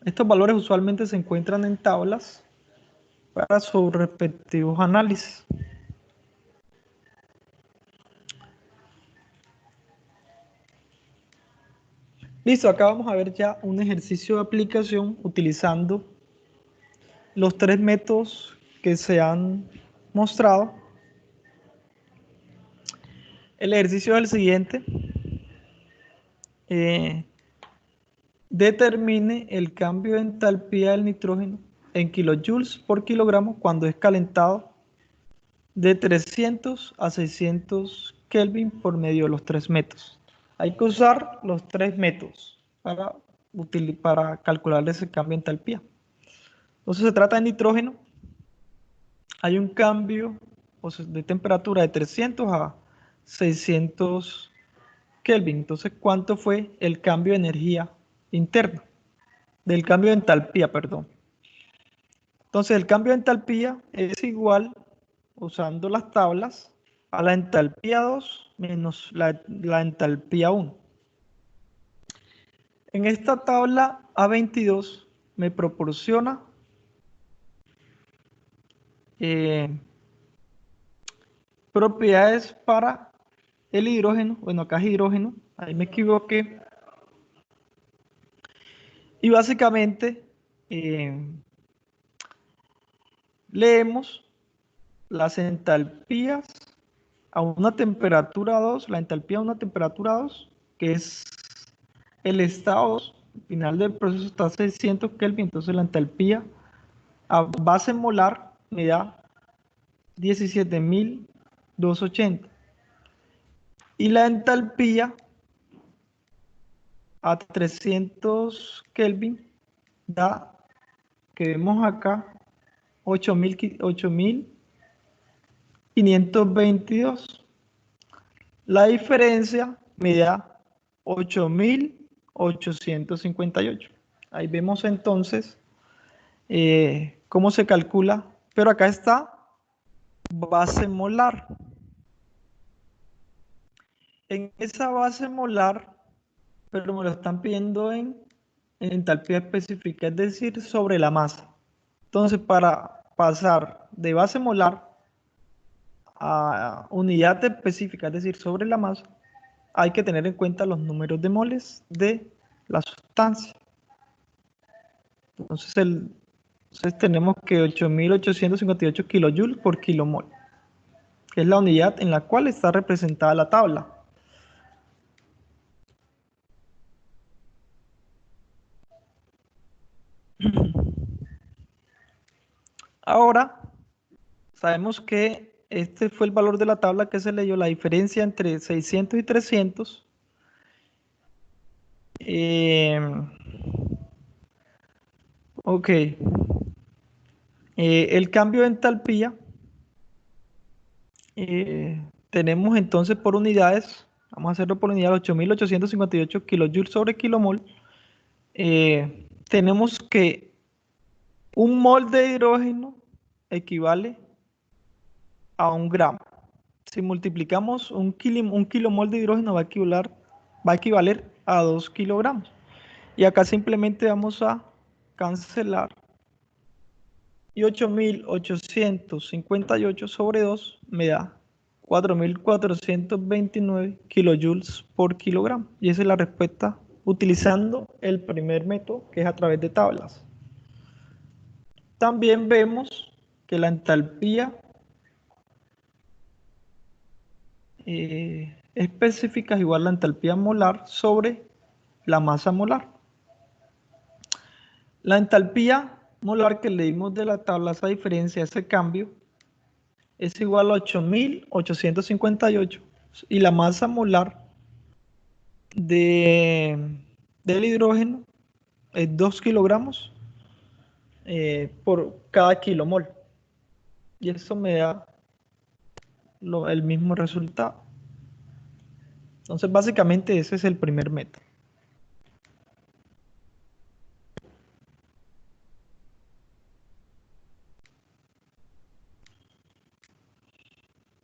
Estos valores usualmente se encuentran en tablas para sus respectivos análisis. Listo, acá vamos a ver ya un ejercicio de aplicación utilizando los tres métodos que se han mostrado. El ejercicio es el siguiente. determine el cambio de entalpía del nitrógeno en kilojoules por kilogramo cuando es calentado de 300 a 600 Kelvin por medio de los 3 métodos. Hay que usar los 3 métodos para calcular ese cambio de entalpía. Entonces se trata de nitrógeno. Hay un cambio de temperatura de 300 a 600 Kelvin. Entonces, ¿cuánto fue el cambio de energía interna? Del cambio de entalpía, perdón. Entonces, el cambio de entalpía es igual, usando las tablas, a la entalpía 2 menos la entalpía 1. En esta tabla A22 me proporciona propiedades para el hidrógeno. Bueno, acá es hidrógeno, ahí me equivoqué. Y básicamente leemos las entalpías a una temperatura 2, la entalpía a una temperatura 2, que es el estado final del proceso está a 600 Kelvin, entonces la entalpía a base molar me da 17.280. Y la entalpía a 300 Kelvin da, que vemos acá, 8.522. La diferencia me da 8.858. Ahí vemos entonces cómo se calcula, pero acá está base molar. En esa base molar, pero me lo están pidiendo en entalpía específica, es decir, sobre la masa. Entonces, para pasar de base molar a unidad específica, es decir, sobre la masa, hay que tener en cuenta los números de moles de la sustancia. Entonces, tenemos que 8.858 kilojoules por kilomol, que es la unidad en la cual está representada la tabla. Ahora, sabemos que este fue el valor de la tabla que se leyó, la diferencia entre 600 y 300. Ok. El cambio de entalpía, tenemos entonces por unidades, vamos a hacerlo por unidad, 8.858 kilojoules sobre kilomol. Tenemos que un mol de hidrógeno equivale a 1 gramo. Si multiplicamos un kilomol de hidrógeno va a equivaler a 2 kilogramos. Y acá simplemente vamos a cancelar. Y 8.858 sobre 2 me da 4.429 kilojoules por kilogramo. Y esa es la respuesta utilizando el primer método, que es a través de tablas. También vemos que la entalpía específica es igual a la entalpía molar sobre la masa molar. La entalpía molar que leímos de la tabla, esa diferencia, ese cambio, es igual a 8.858 y la masa molar del hidrógeno es 2 kilogramos por cada kilomol. Y eso me da el mismo resultado. Entonces, básicamente, ese es el primer método.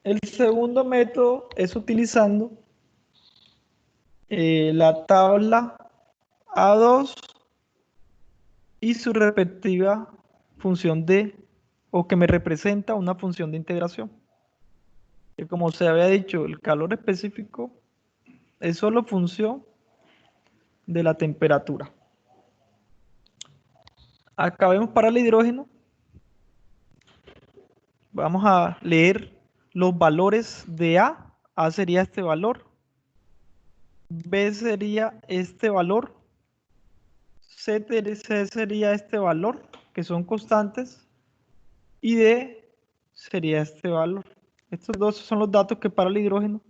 El segundo método es utilizando la tabla A2 y su respectiva función o que me representa una función de integración. Que como se había dicho, el calor específico es solo función de la temperatura. Acá vemos para el hidrógeno. Vamos a leer los valores de A. A sería este valor. B sería este valor. C sería este valor, que son constantes, y D sería este valor. Estos dos son los datos que para el hidrógeno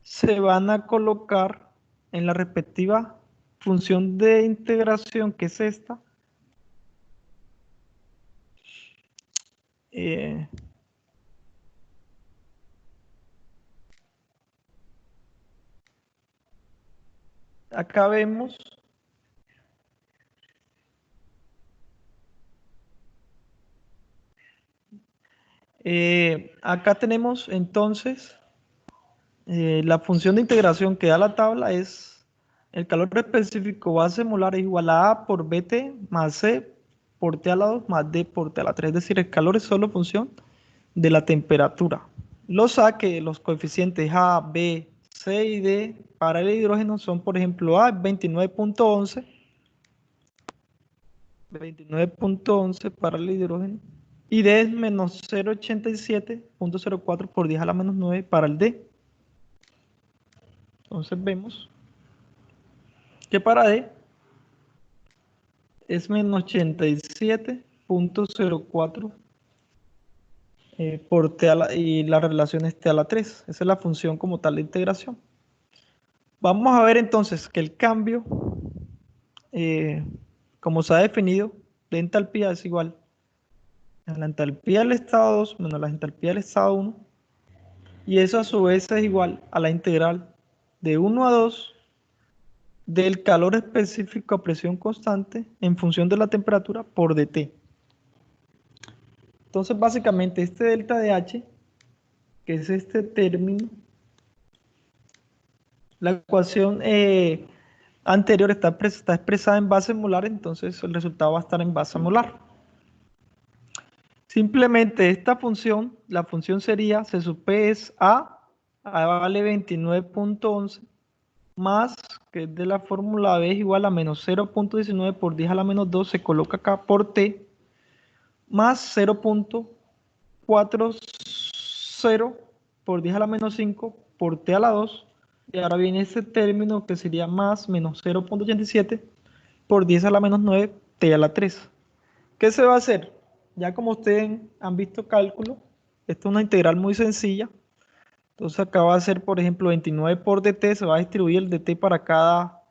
se van a colocar en la respectiva función de integración, que es esta. Acá vemos acá tenemos entonces la función de integración que da la tabla es el calor específico base molar es igual a A por BT más C por T a la 2 más D por T a la 3. Es decir, el calor es solo función de la temperatura. Los A, que los coeficientes A, B, C y D para el hidrógeno son, por ejemplo, A 29.11 para el hidrógeno, y D es menos 0.87.04 por 10 a la menos 9 para el D. Entonces vemos que para D es menos 87.04 por T a la, y la relación es T a la 3. Esa es la función como tal de integración. Vamos a ver entonces que el cambio, como se ha definido, de entalpía es igual a la entalpía del estado 2 menos la entalpía del estado 1, y eso a su vez es igual a la integral de 1 a 2 del calor específico a presión constante en función de la temperatura por dt. Entonces básicamente este delta de H, que es este término, la ecuación anterior está expresada en base molar, entonces el resultado va a estar en base molar. Simplemente esta función, la función sería, se sub P es A vale 29.11, más, que es de la fórmula B es igual a menos 0.19 por 10 a la menos 2, se coloca acá por T, más 0.40 por 10 a la menos 5 por T a la 2, y ahora viene este término que sería más menos 0.87 por 10 a la menos 9 T a la 3. ¿Qué se va a hacer? Ya como ustedes han visto cálculo, esto es una integral muy sencilla. Entonces acá va a ser, por ejemplo, 29 por dt, se va a distribuir el dt para cada,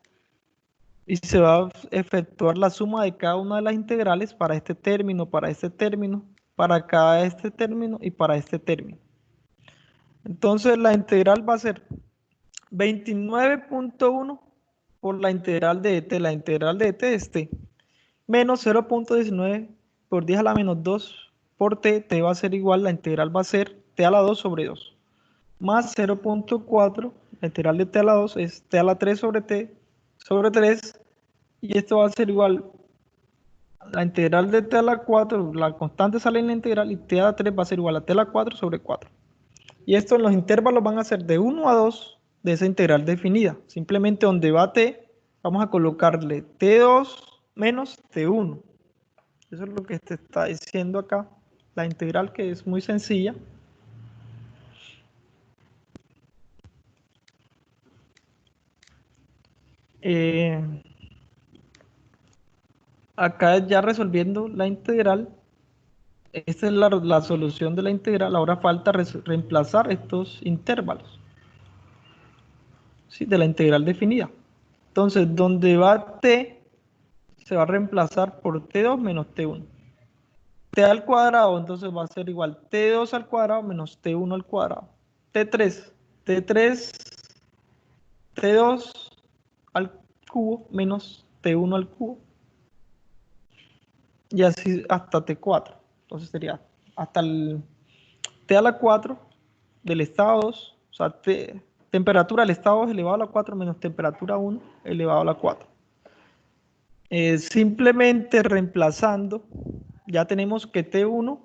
y se va a efectuar la suma de cada una de las integrales para este término, para cada este término y para este término. Entonces la integral va a ser 29.1 por la integral de dt, la integral de dt es t, menos 0.19 por 10 a la menos 2 por t, t va a ser igual, la integral va a ser t a la 2 sobre 2. Más 0.4, la integral de t a la 2 es t a la 3 sobre t sobre 3, y esto va a ser igual, la integral de t a la 4, la constante sale en la integral, y t a la 3 va a ser igual a t a la 4 sobre 4. Y esto en los intervalos van a ser de 1 a 2 de esa integral definida. Simplemente donde va t, vamos a colocarle t2 menos t1. Eso es lo que te está diciendo acá, la integral, que es muy sencilla. Acá ya resolviendo la integral, esta es la solución de la integral. Ahora falta reemplazar estos intervalos, ¿sí?, de la integral definida. Entonces, donde va t, se va a reemplazar por t2 menos t1. T al cuadrado, entonces va a ser igual t2 al cuadrado menos t1 al cuadrado. T3, t2 al cubo menos t1 al cubo. Y así hasta t4. Entonces sería hasta el t a la 4 del estado 2, o sea, temperatura del estado 2 elevado a la 4 menos temperatura 1 elevado a la 4. Simplemente reemplazando, ya tenemos que T1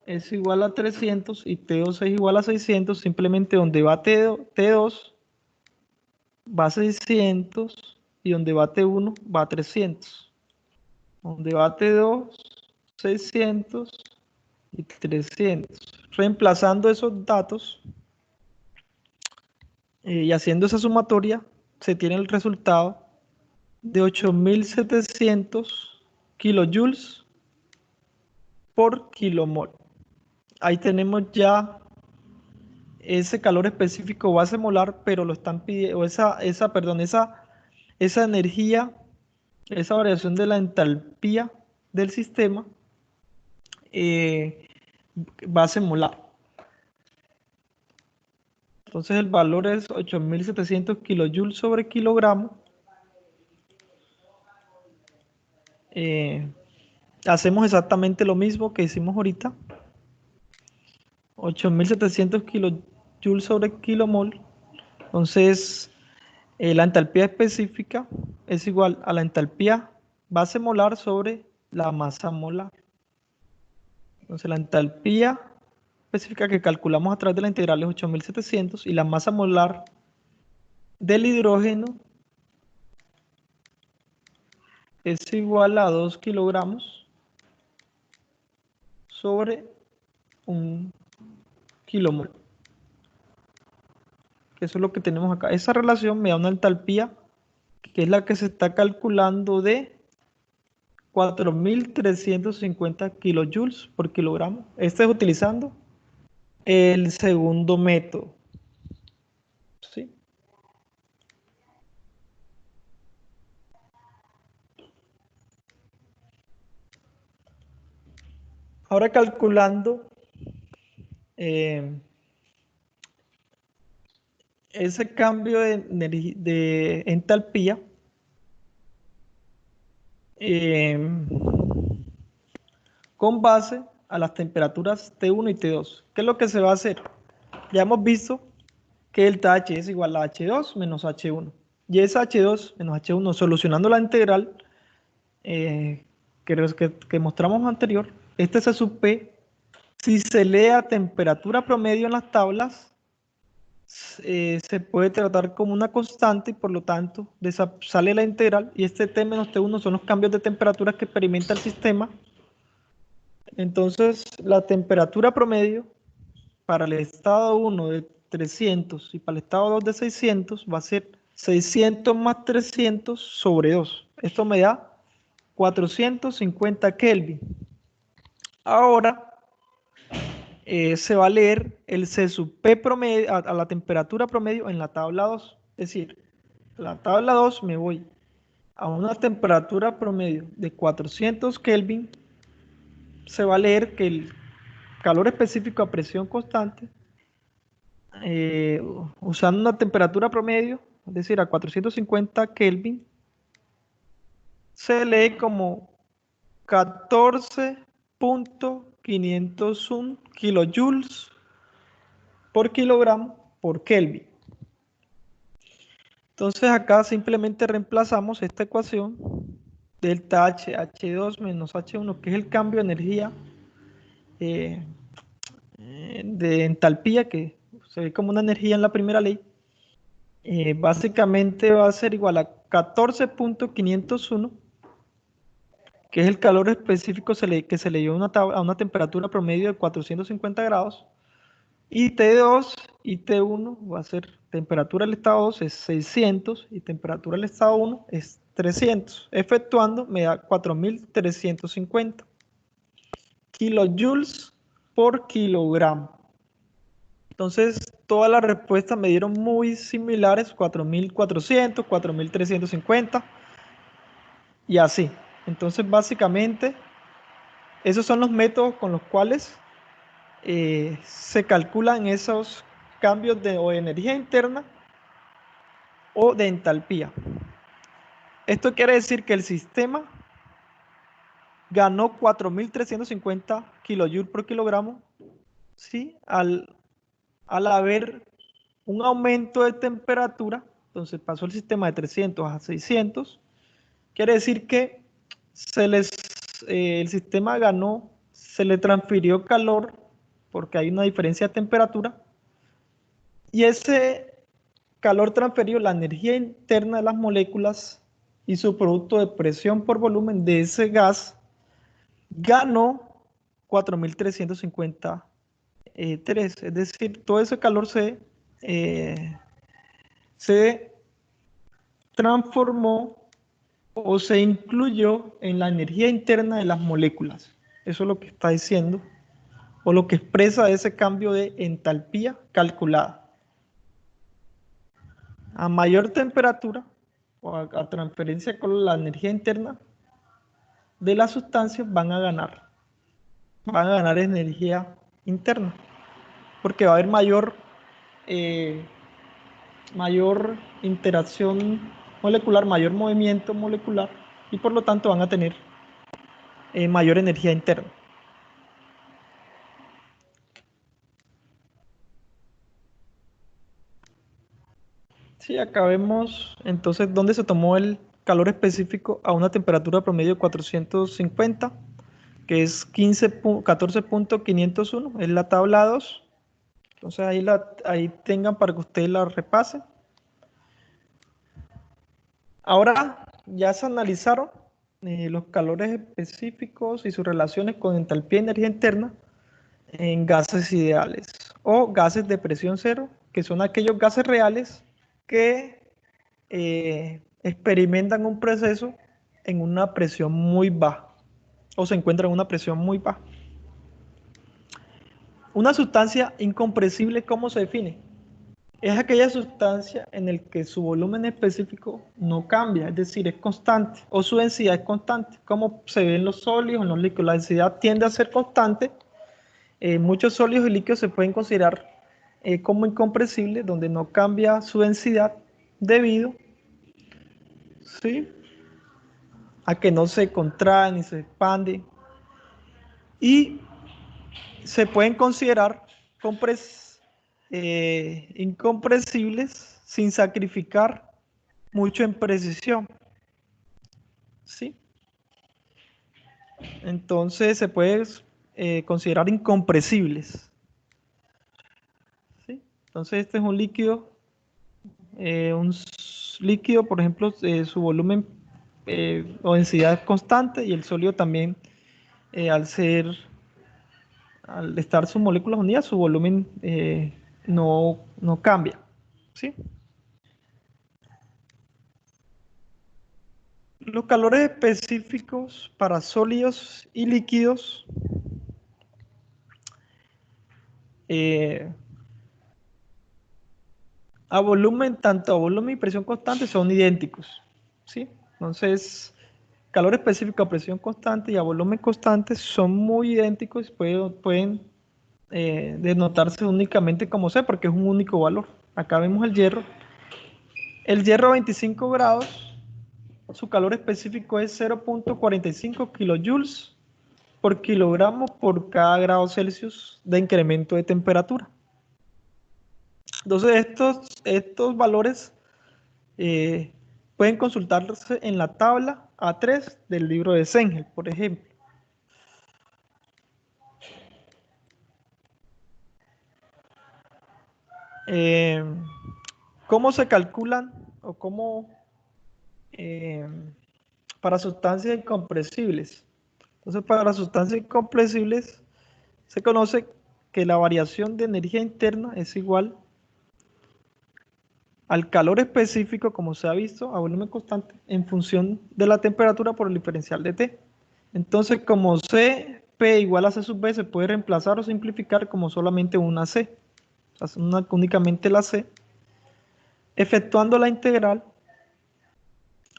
es igual a 300 y T2 es igual a 600, simplemente donde va T2 va a 600 y donde va T1 va a 300. Donde va T2, 600 y 300. Reemplazando esos datos y haciendo esa sumatoria, se tiene el resultado de 8700 kilojoules por kilomol. Ahí tenemos ya ese calor específico base molar, pero lo están pidiendo, esa energía, esa variación de la entalpía del sistema, base molar. Entonces el valor es 8700 kilojoules sobre kilogramo. Hacemos exactamente lo mismo que hicimos ahorita. 8700 kilojoules sobre kilomol. Entonces, la entalpía específica es igual a la entalpía base molar sobre la masa molar. Entonces, la entalpía específica que calculamos a través de la integral es 8700 y la masa molar del hidrógeno es igual a 2 kilogramos sobre 1 kilomol. Eso es lo que tenemos acá. Esa relación me da una entalpía que es la que se está calculando de 4350 kilojoules por kilogramo. Este es utilizando el segundo método. ¿Sí? Ahora calculando ese cambio de entalpía, con base a las temperaturas T1 y T2. ¿Qué es lo que se va a hacer? Ya hemos visto que el TH es igual a H2 menos H1. Y esa H2 menos H1, solucionando la integral que mostramos anterior, este C sub P, si se lee a temperatura promedio en las tablas, se puede tratar como una constante y por lo tanto sale la integral y este T menos T1 son los cambios de temperatura que experimenta el sistema. Entonces la temperatura promedio para el estado 1 de 300 y para el estado 2 de 600 va a ser 600 más 300 sobre 2. Esto me da 450 Kelvin. Ahora se va a leer el C sub P promedio a la temperatura promedio en la tabla 2. Es decir, en la tabla 2 me voy a una temperatura promedio de 400 Kelvin. Se va a leer que el calor específico a presión constante, usando una temperatura promedio, es decir, a 450 Kelvin, se lee como 14.501 kilojoules por kilogramo por Kelvin. Entonces acá simplemente reemplazamos esta ecuación delta H, H2 menos H1, que es el cambio de energía de entalpía, que se ve como una energía en la primera ley. Básicamente va a ser igual a 14.501, que es el calor específico que se le dio a una temperatura promedio de 450 grados, y T2 y T1 va a ser temperatura del estado 2 es 600 y temperatura del estado 1 es 300. Efectuando me da 4350 kilojoules por kilogramo. Entonces, todas las respuestas me dieron muy similares, 4400, 4350 y así. Entonces, básicamente, esos son los métodos con los cuales se calculan esos cambios de energía interna o de entalpía. Esto quiere decir que el sistema ganó 4350 kilojoules por kilogramo, ¿sí? Al haber un aumento de temperatura. Entonces pasó el sistema de 300 a 600. Quiere decir que el sistema ganó, se le transfirió calor porque hay una diferencia de temperatura. Y ese calor transferido, la energía interna de las moléculas y su producto de presión por volumen de ese gas, ganó 4353. Es decir, todo ese calor se transformó o se incluyó en la energía interna de las moléculas. Eso es lo que está diciendo, o lo que expresa ese cambio de entalpía calculada. A mayor temperatura, o a transferencia con la energía interna de las sustancias, van a ganar energía interna, porque va a haber mayor interacción molecular, mayor movimiento molecular, y por lo tanto van a tener mayor energía interna. Sí, acá vemos entonces dónde se tomó el calor específico a una temperatura promedio de 450, que es 14.501, es la tabla 2. Entonces ahí tengan para que ustedes la repasen. Ahora ya se analizaron los calores específicos y sus relaciones con entalpía y energía interna en gases ideales o gases de presión cero, que son aquellos gases reales que experimentan un proceso en una presión muy baja o se encuentran en una presión muy baja. Una sustancia incompresible, ¿cómo se define? Es aquella sustancia en la que su volumen específico no cambia, es decir, es constante, o su densidad es constante, como se ve en los sólidos, en los líquidos. La densidad tiende a ser constante. Muchos sólidos y líquidos se pueden considerar como incompresibles, donde no cambia su densidad debido, ¿sí?, a que no se contrae ni se expande. Y se pueden considerar incompresibles sin sacrificar mucho en precisión, ¿sí? Entonces se puede considerar incompresibles, ¿sí? Entonces este es un líquido, por ejemplo, su volumen o densidad es constante, y el sólido también, al estar sus moléculas unidas, su volumen no cambia, ¿sí? Los calores específicos para sólidos y líquidos tanto a volumen y presión constante son idénticos, ¿sí? Entonces, calor específico a presión constante y a volumen constante son muy idénticos, pueden denotarse únicamente como C, porque es un único valor. Acá vemos el hierro. El hierro a 25 grados, su calor específico es 0.45 kilojoules por kilogramo por cada grado Celsius de incremento de temperatura. Entonces, estos valores pueden consultarse en la tabla A3 del libro de Zengel, por ejemplo. ¿Cómo se calculan o cómo para sustancias incompresibles? Entonces, para las sustancias incompresibles se conoce que la variación de energía interna es igual al calor específico, como se ha visto, a volumen constante, en función de la temperatura por el diferencial de T. Entonces, como Cp igual a C sub B, se puede reemplazar o simplificar como solamente una C, o sea, únicamente la C. Efectuando la integral,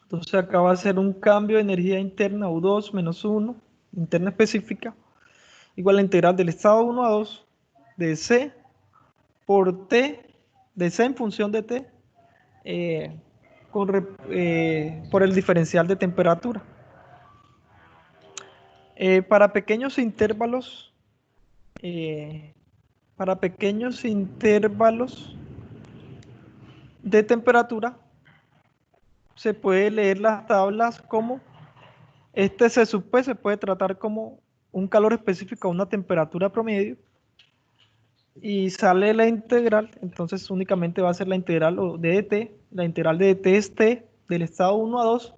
entonces acá va a ser un cambio de energía interna U2 menos 1, interna específica, igual a la integral del estado 1 a 2 de C por T, de C en función de T, por el diferencial de temperatura. Para pequeños intervalos de temperatura, se puede leer las tablas como este C sub P se puede tratar como un calor específico a una temperatura promedio, y sale la integral. Entonces únicamente va a ser la integral de dt. La integral de dt es t del estado 1 a 2,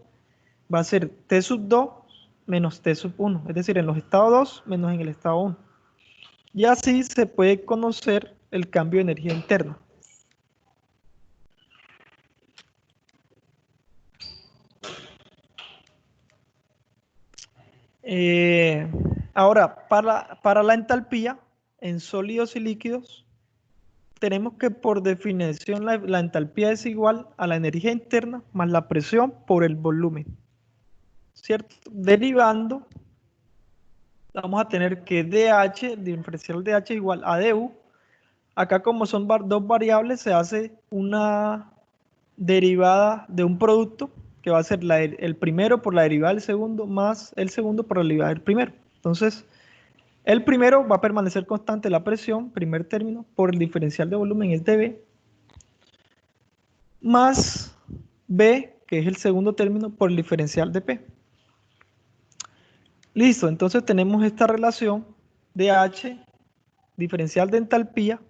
va a ser t sub 2 menos t sub 1, es decir, en los estados 2 menos en el estado 1. Y así se puede conocer el cambio de energía interna. Ahora, para la entalpía en sólidos y líquidos, tenemos que por definición la entalpía es igual a la energía interna más la presión por el volumen, ¿cierto? Derivando, vamos a tener que DH, diferencial de H igual a DU. Acá como son dos variables, se hace una derivada de un producto que va a ser el primero por la derivada del segundo más el segundo por la derivada del primero. Entonces, el primero va a permanecer constante la presión, primer término, por el diferencial de volumen es dB, más B, que es el segundo término, por el diferencial de P. Listo, entonces tenemos esta relación de H, diferencial de entalpía,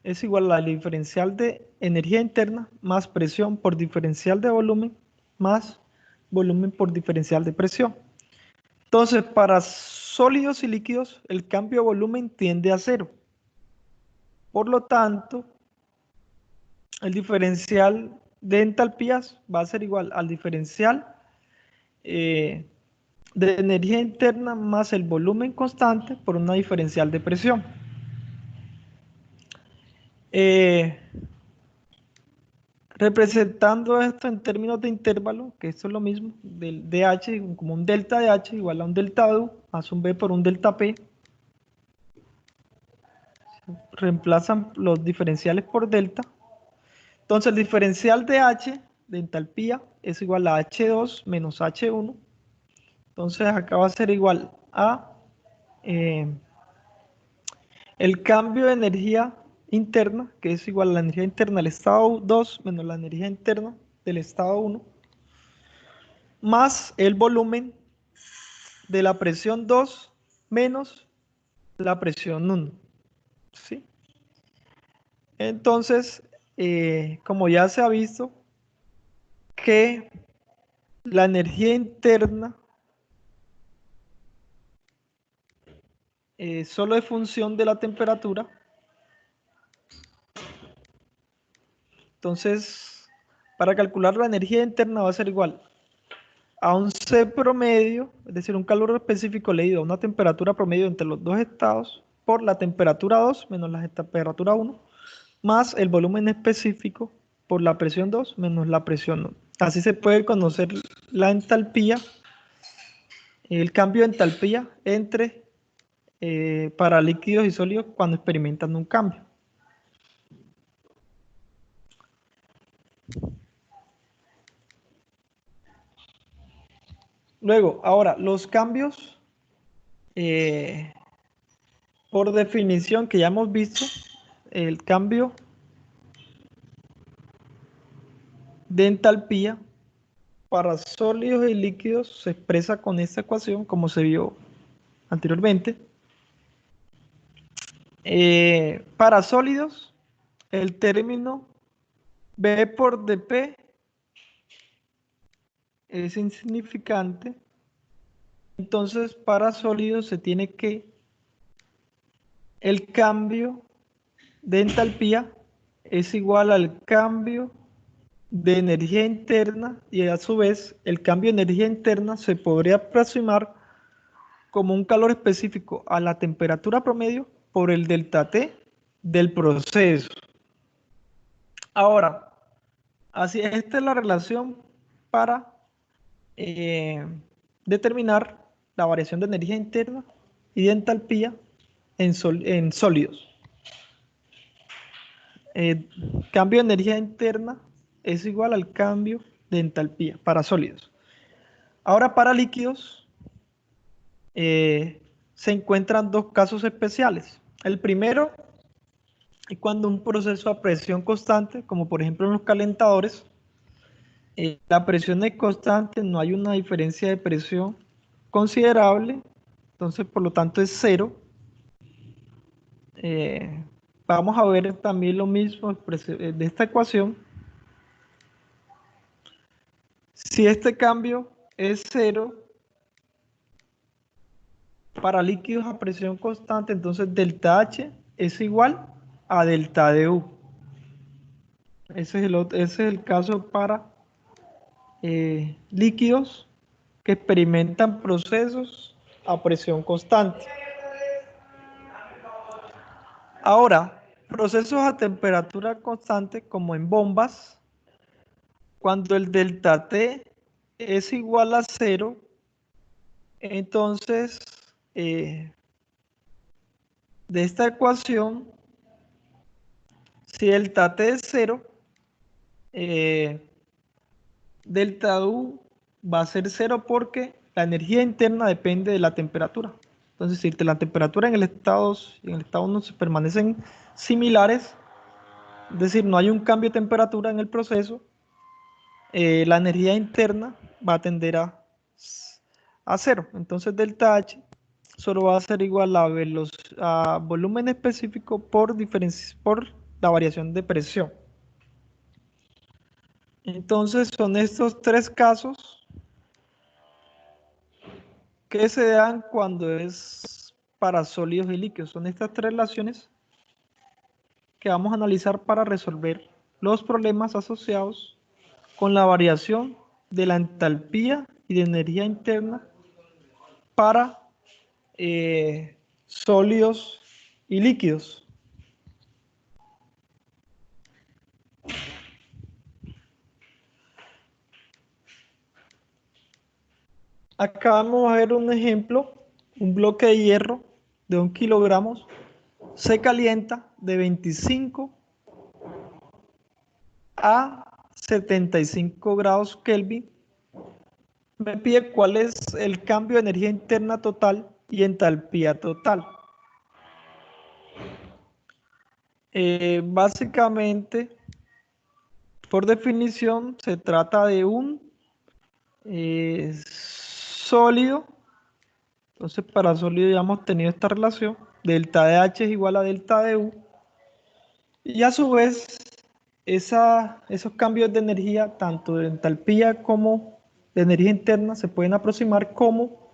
es igual a la diferencial de energía interna más presión por diferencial de volumen más volumen por diferencial de presión. Entonces, para sólidos y líquidos, el cambio de volumen tiende a cero. Por lo tanto, el diferencial de entalpías va a ser igual al diferencial de energía interna más el volumen constante por una diferencial de presión. Representando esto en términos de intervalo, que esto es lo mismo, del DH como un delta DH igual a un delta U más un B por un delta P. Reemplazan los diferenciales por delta. Entonces el diferencial de H de entalpía es igual a H2 menos H1. Entonces acá va a ser igual a el cambio de energía interna, que es igual a la energía interna del estado 2 menos la energía interna del estado 1, más el volumen de la presión 2 menos la presión 1. ¿Sí? Entonces, como ya se ha visto, que la energía interna solo es función de la temperatura. Entonces, para calcular la energía interna va a ser igual a un C promedio, es decir, un calor específico leído a una temperatura promedio entre los dos estados por la temperatura 2 menos la temperatura 1, más el volumen específico por la presión 2 menos la presión 1. Así se puede conocer la entalpía, el cambio de entalpía entre para líquidos y sólidos cuando experimentan un cambio. Luego, ahora, los cambios, por definición que ya hemos visto, el cambio de entalpía para sólidos y líquidos se expresa con esta ecuación, como se vio anteriormente. Para sólidos, el término B por dP es insignificante. Entonces, para sólidos se tiene que el cambio de entalpía es igual al cambio de energía interna y a su vez el cambio de energía interna se podría aproximar como un calor específico a la temperatura promedio por el delta T del proceso. Ahora, así esta es la relación para determinar la variación de energía interna y de entalpía en sólidos. Cambio de energía interna es igual al cambio de entalpía para sólidos. Ahora para líquidos se encuentran dos casos especiales. El primero es cuando un proceso a presión constante, como por ejemplo en los calentadores, la presión es constante, no hay una diferencia de presión considerable, entonces por lo tanto es cero. Vamos a ver también lo mismo de esta ecuación. Si este cambio es cero para líquidos a presión constante, entonces delta H es igual a delta DU. Ese es el caso para líquidos que experimentan procesos a presión constante. Ahora, procesos a temperatura constante, como en bombas, cuando el delta T es igual a 0, entonces de esta ecuación, si delta T es 0, delta U va a ser 0 porque la energía interna depende de la temperatura. Entonces, si la temperatura en el estado 1 se permanecen similares, es decir, no hay un cambio de temperatura en el proceso, la energía interna va a tender a 0. Entonces, delta H solo va a ser igual a volumen específico por la variación de presión. Entonces, son estos tres casos que se dan cuando es para sólidos y líquidos. Son estas tres relaciones que vamos a analizar para resolver los problemas asociados con la variación de la entalpía y de energía interna para sólidos y líquidos. Acá vamos a ver un ejemplo, un bloque de hierro de 1 kilogramo se calienta de 25 a 75 grados Kelvin. Me pide cuál es el cambio de energía interna total y entalpía total. Básicamente, por definición, se trata de un sólido. Entonces, para sólido ya hemos tenido esta relación. Delta de H es igual a delta de U. Y a su vez, esos cambios de energía, tanto de entalpía como de energía interna, se pueden aproximar como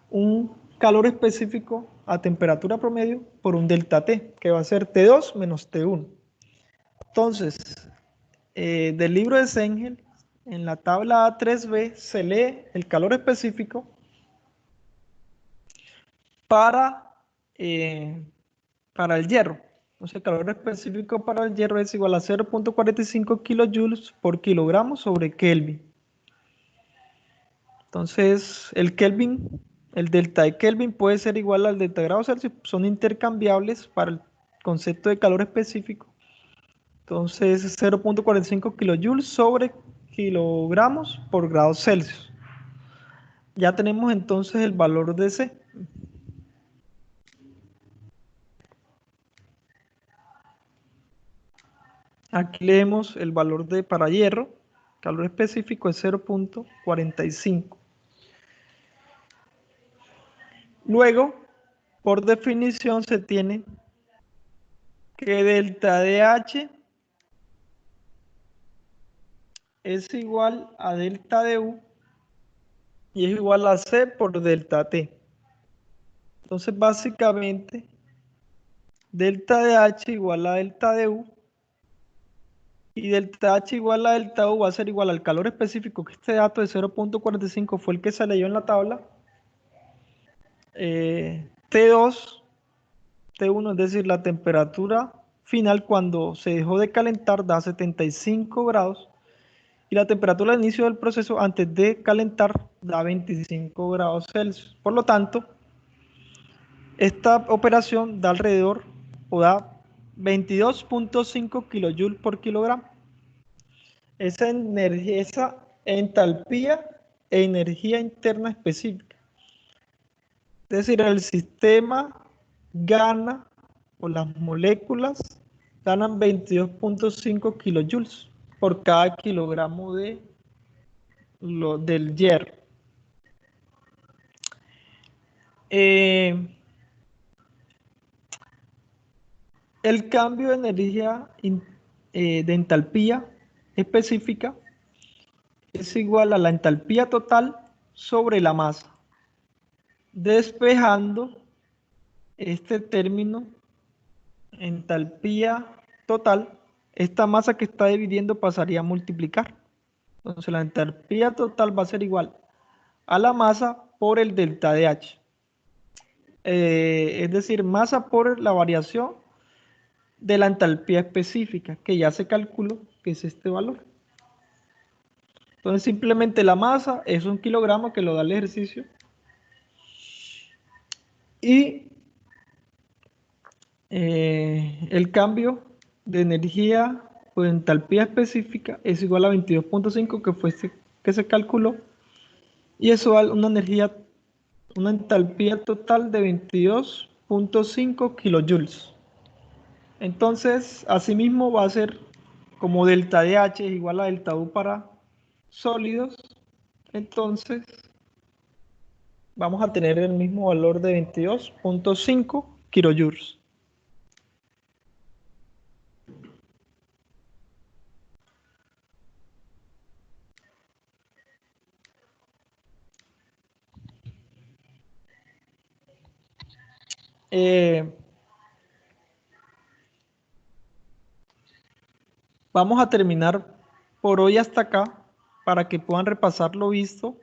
un calor específico a temperatura promedio por un delta T, que va a ser T2 menos T1. Entonces, del libro de Sengel, en la tabla A3B se lee el calor específico para el hierro. Entonces, el calor específico para el hierro es igual a 0.45 kilojoules por kilogramo sobre Kelvin. Entonces, el delta de Kelvin puede ser igual al delta de grados Celsius, son intercambiables para el concepto de calor específico. Entonces, 0.45 kilojoules sobre kilogramos por grados Celsius. Ya tenemos entonces el valor de C. Aquí leemos el valor para hierro, calor específico es 0.45. Luego, por definición, se tiene que delta de H es igual a delta de U y es igual a C por delta T. Entonces, básicamente, delta de H igual a delta de U y delta H igual a delta U va a ser igual al calor específico, que este dato de 0.45 fue el que se leyó en la tabla, T2, T1, es decir, la temperatura final cuando se dejó de calentar da 75 grados y la temperatura de inicio del proceso antes de calentar da 25 grados Celsius. Por lo tanto, esta operación da alrededor o da 22.5 kilojoules por kilogramo. Esa entalpía e energía interna específica. Es decir, el sistema gana, o las moléculas ganan 22.5 kilojoules por cada kilogramo del hierro. El cambio de energía de entalpía específica es igual a la entalpía total sobre la masa, despejando este término entalpía total. Esta masa que está dividiendo pasaría a multiplicar. Entonces la entalpía total va a ser igual a la masa por el delta de H. Es decir, masa por la variación de la entalpía específica, que ya se calculó, que es este valor. Entonces simplemente la masa es 1 kilogramo, que lo da el ejercicio, y el cambio de energía o de entalpía específica es igual a 22.5, que fue este que se calculó, y eso da una entalpía total de 22.5 kilojoules. Entonces, asimismo va a ser como delta de H es igual a delta U para sólidos, entonces vamos a tener el mismo valor de 22.5 kilojoules. Vamos a terminar por hoy hasta acá para que puedan repasar lo visto